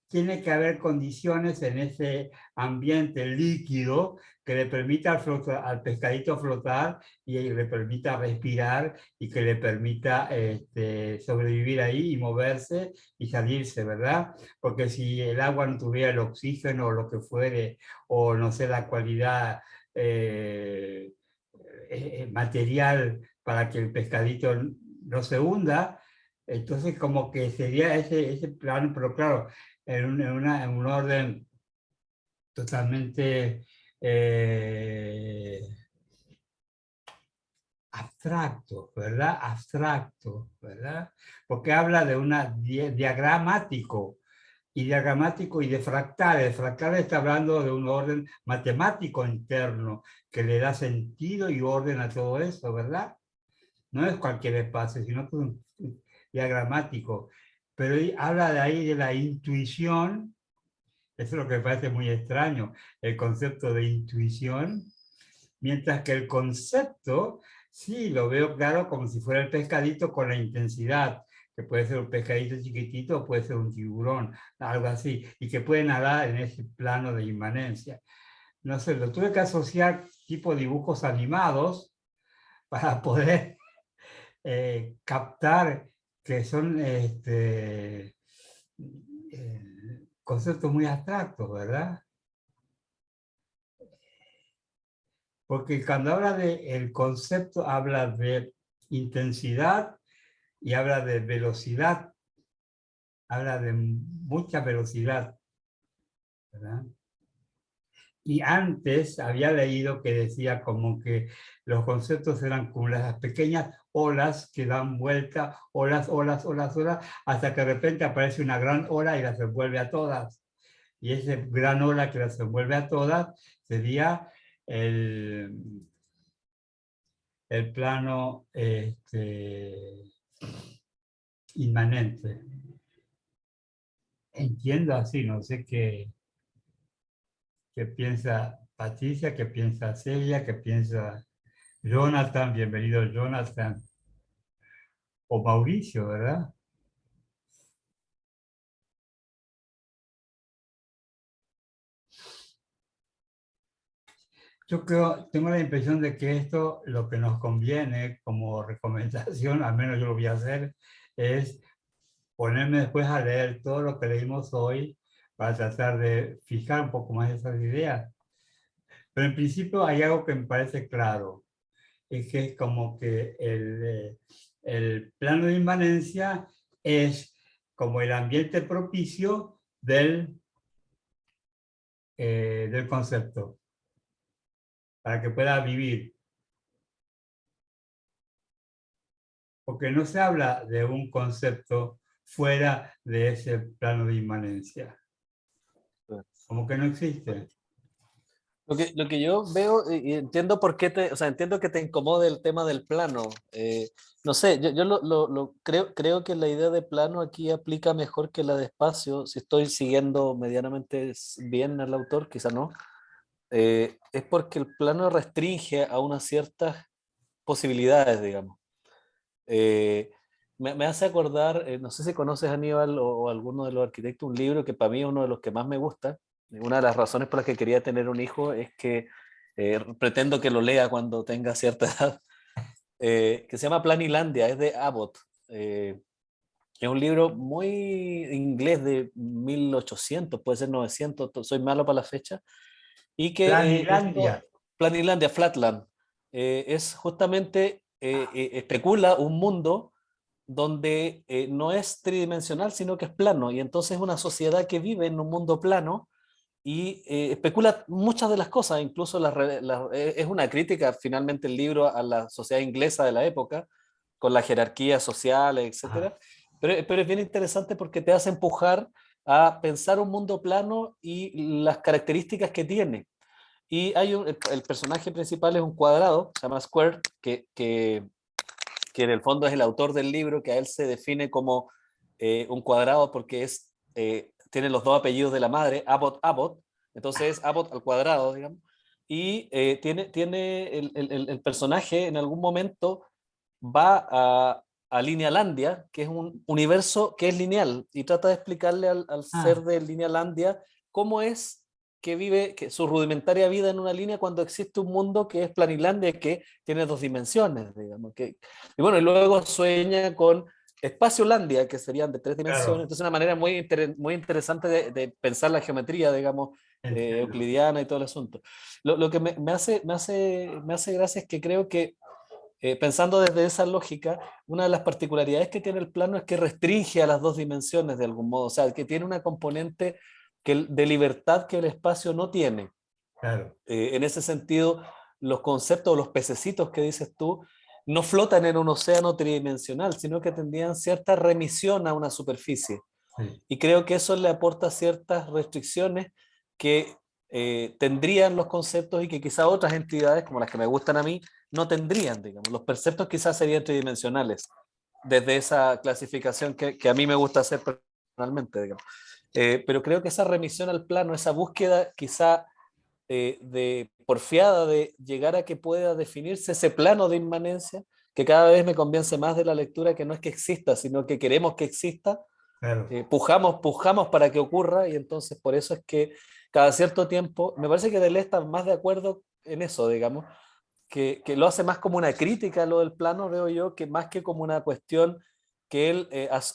tiene que haber condiciones en ese ambiente líquido que le permita al pescadito flotar y le permita respirar y que le permita sobrevivir ahí y moverse y salirse, ¿verdad? Porque si el agua no tuviera el oxígeno o lo que fuere, o no sé, la cualidad material para que el pescadito no se hunda, entonces como que sería ese plan, pero claro, en un orden totalmente abstracto, ¿verdad? Abstracto, ¿verdad? Porque habla de una diagramático y de fractales. Fractales está hablando de un orden matemático interno que le da sentido y orden a todo eso, ¿verdad? No es cualquier espacio, sino que un diagramático. Pero habla de ahí de la intuición. Eso es lo que me parece muy extraño, el concepto de intuición, mientras que el concepto, sí, lo veo claro como si fuera el pescadito con la intensidad, que puede ser un pescadito chiquitito o puede ser un tiburón, algo así, y que puede nadar en ese plano de inmanencia. No sé, lo tuve que asociar tipo dibujos animados para poder captar que son conceptos muy abstractos, ¿verdad? Porque cuando habla del concepto, habla de intensidad y habla de velocidad, habla de mucha velocidad, ¿verdad? Y antes había leído que decía como que los conceptos eran como las pequeñas olas que dan vuelta, olas, olas, olas, olas, hasta que de repente aparece una gran ola y las envuelve a todas. Y esa gran ola que las envuelve a todas sería el plano inmanente. Entiendo así, no sé qué piensa Patricia, qué piensa Celia, qué piensa Jonathan, bienvenido Jonathan, o Mauricio, ¿verdad? Yo creo, tengo la impresión de que esto, lo que nos conviene como recomendación, al menos yo lo voy a hacer, es ponerme después a leer todo lo que leímos hoy para tratar de fijar un poco más esas ideas. Pero en principio hay algo que me parece claro, es que es como que el plano de inmanencia es como el ambiente propicio del concepto, para que pueda vivir. Porque no se habla de un concepto fuera de ese plano de inmanencia. Como que no existe. Lo que yo veo y entiendo por qué o sea, entiendo que te incomode el tema del plano. No sé, yo creo que la idea de plano aquí aplica mejor que la de espacio. Si estoy siguiendo medianamente bien al autor, quizá no. es porque el plano restringe a unas ciertas posibilidades, digamos. Me hace acordar, no sé si conoces, Aníbal, o alguno de los arquitectos, un libro que para mí es uno de los que más me gusta. Una de las razones por las que quería tener un hijo es que pretendo que lo lea cuando tenga cierta edad, que se llama Planilandia, es de Abbott. Es un libro muy inglés de 1800, puede ser 900, soy malo para la fecha, y que Planilandia. Planilandia, Flatland, es justamente, especula un mundo donde no es tridimensional, sino que es plano, y entonces es una sociedad que vive en un mundo plano y especula muchas de las cosas, incluso es una crítica finalmente el libro a la sociedad inglesa de la época, con las jerarquías sociales, etcétera. Pero es bien interesante porque te hace empujar a pensar un mundo plano y las características que tiene. Y el personaje principal es un cuadrado, se llama Square, que en el fondo es el autor del libro, que a él se define como un cuadrado porque tiene los dos apellidos de la madre, Abbott, entonces es Abbott al cuadrado, digamos. Y tiene el personaje en algún momento va a Linealandia, que es un universo que es lineal, y trata de explicarle al ser de Linealandia cómo es que vive su rudimentaria vida en una línea cuando existe un mundo que es Planilandia, que tiene dos dimensiones, digamos. Y bueno, y luego sueña con Espaciolandia, que serían de tres dimensiones. Claro. Entonces, una manera muy interesante de pensar la geometría, digamos, Entiendo. euclidiana y todo el asunto. Lo que me hace gracia es que creo que pensando desde esa lógica, una de las particularidades que tiene el plano es que restringe a las dos dimensiones de algún modo, o sea, que tiene una componente de libertad que el espacio no tiene. Claro. En ese sentido, los conceptos, los pececitos que dices tú, no flotan en un océano tridimensional, sino que tendrían cierta remisión a una superficie. Sí. Y creo que eso le aporta ciertas restricciones que tendrían los conceptos y que quizá otras entidades, como las que me gustan a mí, no tendrían, digamos. Los perceptos quizás serían tridimensionales, desde esa clasificación que a mí me gusta hacer personalmente, digamos. Pero creo que esa remisión al plano, esa búsqueda quizá de porfiada de llegar a que pueda definirse ese plano de inmanencia, que cada vez me convence más de la lectura, que no es que exista, sino que queremos que exista, Claro. pujamos para que ocurra, y entonces por eso es que cada cierto tiempo, me parece que Deleuze está más de acuerdo en eso, digamos, que lo hace más como una crítica a lo del plano, veo yo, que más que como una cuestión que él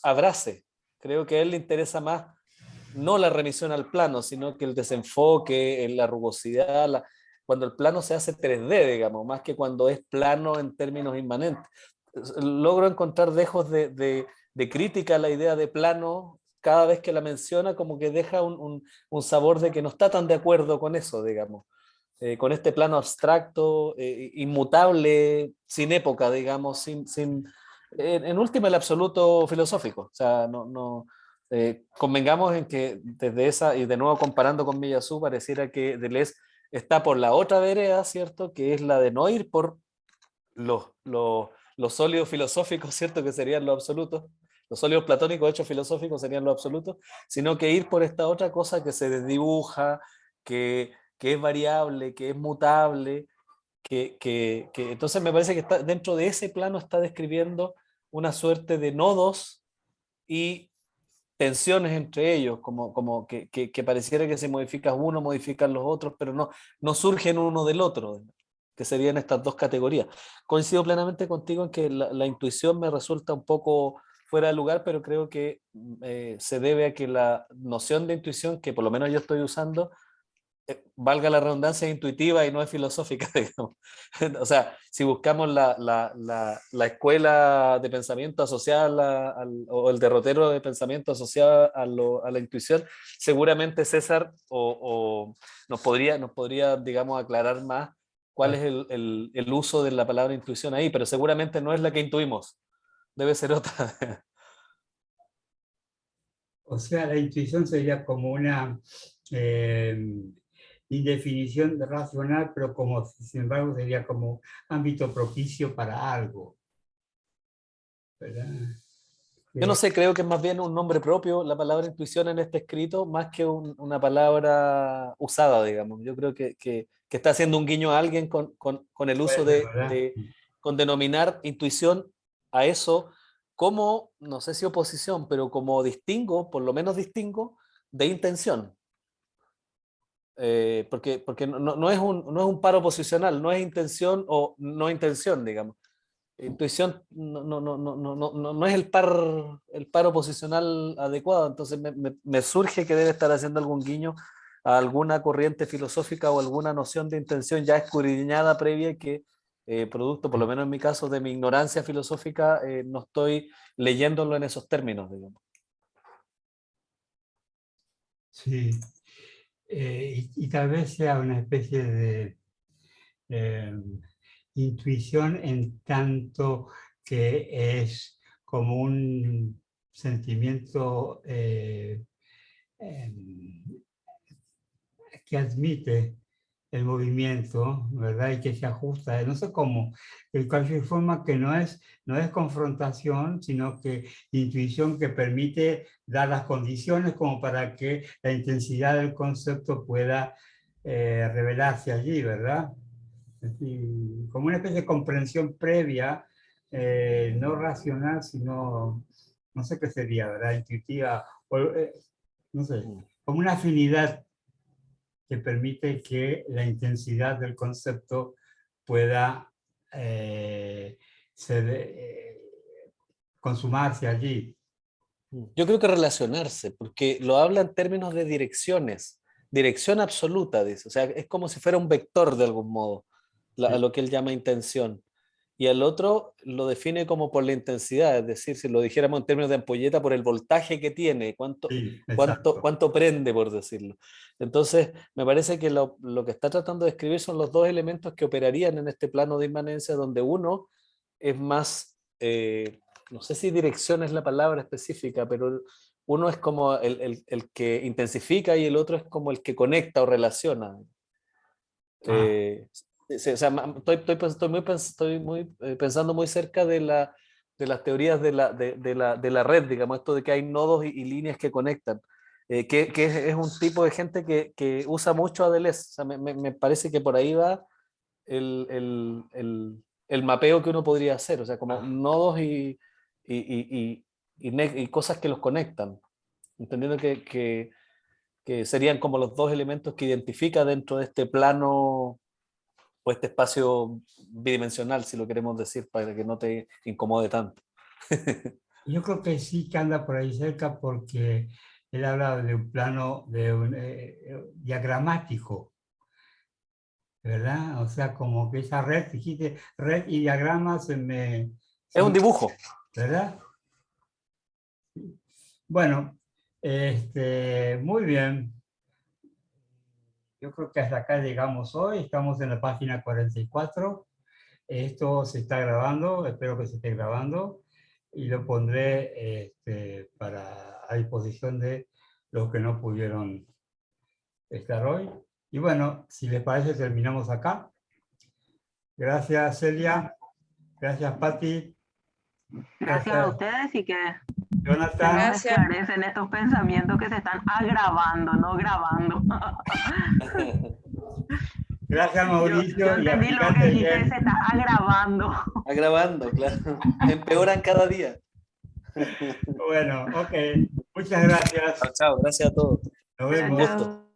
abrace. Creo que a él le interesa más no la remisión al plano, sino que el desenfoque, la rugosidad, cuando el plano se hace 3D, digamos, más que cuando es plano en términos inmanentes. Logro encontrar dejos de crítica a la idea de plano cada vez que la menciona, como que deja un sabor de que no está tan de acuerdo con eso, digamos. Con este plano abstracto, inmutable, sin época, digamos, en última el absoluto filosófico. O sea, convengamos en que desde esa, y de nuevo comparando con Miyazu, pareciera que Deleuze está por la otra vereda, ¿cierto? Que es la de no ir por los sólidos filosóficos, ¿cierto? Que serían los absolutos. Los sólidos platónicos hechos filosóficos serían los absolutos, sino que ir por esta otra cosa que se desdibuja, que es variable, que es mutable, que entonces me parece que está, dentro de ese plano está describiendo una suerte de nodos y tensiones entre ellos, como que pareciera que si modificas uno, modifican los otros, pero no surgen uno del otro, que serían estas dos categorías. Coincido plenamente contigo en que la intuición me resulta un poco fuera de lugar, pero creo que se debe a que la noción de intuición, que por lo menos yo estoy usando, valga la redundancia, es intuitiva y no es filosófica, digamos. O sea, si buscamos la escuela de pensamiento asociada o el derrotero de pensamiento asociado a la intuición, seguramente César nos podría, digamos, aclarar más cuál es el uso de la palabra intuición ahí, pero seguramente no es la que intuimos, debe ser otra. O sea, la intuición sería como una indefinición racional, pero como, sin embargo, sería como ámbito propicio para algo, ¿verdad? Yo no sé, creo que es más bien un nombre propio la palabra intuición en este escrito, más que una palabra usada, digamos. Yo creo que está haciendo un guiño a alguien con el uso puede ser, ¿verdad? con denominar intuición a eso como, no sé si oposición, pero como distingo, por lo menos distingo, de intención. Porque no es un paro posicional, no es intención o no intención, digamos. Intuición no es el paro posicional adecuado, entonces me surge que debe estar haciendo algún guiño a alguna corriente filosófica o alguna noción de intención ya escudriñada previa que, producto, por lo menos en mi caso, de mi ignorancia filosófica, no estoy leyéndolo en esos términos, digamos. Sí. Y tal vez sea una especie de intuición en tanto que es como un sentimiento que admite el movimiento, ¿verdad? Y que se ajusta, no sé cómo, de cualquier forma que no es confrontación, sino que intuición que permite dar las condiciones como para que la intensidad del concepto pueda revelarse allí, ¿verdad? Es decir, como una especie de comprensión previa, no racional, sino, no sé qué sería, ¿verdad? Intuitiva, o, no sé, como una afinidad que permite que la intensidad del concepto pueda consumarse allí. Yo creo que relacionarse, porque lo habla en términos de direcciones, dirección absoluta, dice, o sea, es como si fuera un vector de algún modo, a lo que él llama intención. Y el otro lo define como por la intensidad, es decir, si lo dijéramos en términos de ampolleta, por el voltaje que tiene, Sí, exacto. cuánto prende, por decirlo. Entonces, me parece que lo que está tratando de escribir son los dos elementos que operarían en este plano de inmanencia, donde uno es más, no sé si dirección es la palabra específica, pero uno es como el que intensifica y el otro es como el que conecta o relaciona. Sí, o sea, estoy pensando muy cerca de las teorías de la red, digamos, esto de que hay nodos y líneas que conectan, que es un tipo de gente que usa mucho a Deleuze. O sea, me parece que por ahí va el mapeo que uno podría hacer, o sea, como nodos y cosas que los conectan, entendiendo que serían como los dos elementos que identifica dentro de este plano o este espacio bidimensional, si lo queremos decir, para que no te incomode tanto. Yo creo que sí que anda por ahí cerca porque él habla de un plano de diagramático, ¿verdad? O sea, como que esa red, dijiste, red y diagrama Es un dibujo. ¿verdad? Bueno, muy bien. Yo creo que hasta acá llegamos hoy. Estamos en la página 44. Esto se está grabando, espero que se esté grabando y lo pondré a disposición de los que no pudieron estar hoy. Y bueno, si les parece, terminamos acá. Gracias, Celia. Gracias, Patti. Gracias a ustedes y que se Jonathan. nos Gracias. esclarecen estos pensamientos que se están agravando, no grabando. Gracias, Mauricio. Yo y entendí lo que aplicate dijiste, bien. se está agravando. Está grabando, claro. Empeoran cada día. Bueno, ok. Muchas gracias. Chao, chao. Gracias a todos. Nos Un vemos. gusto.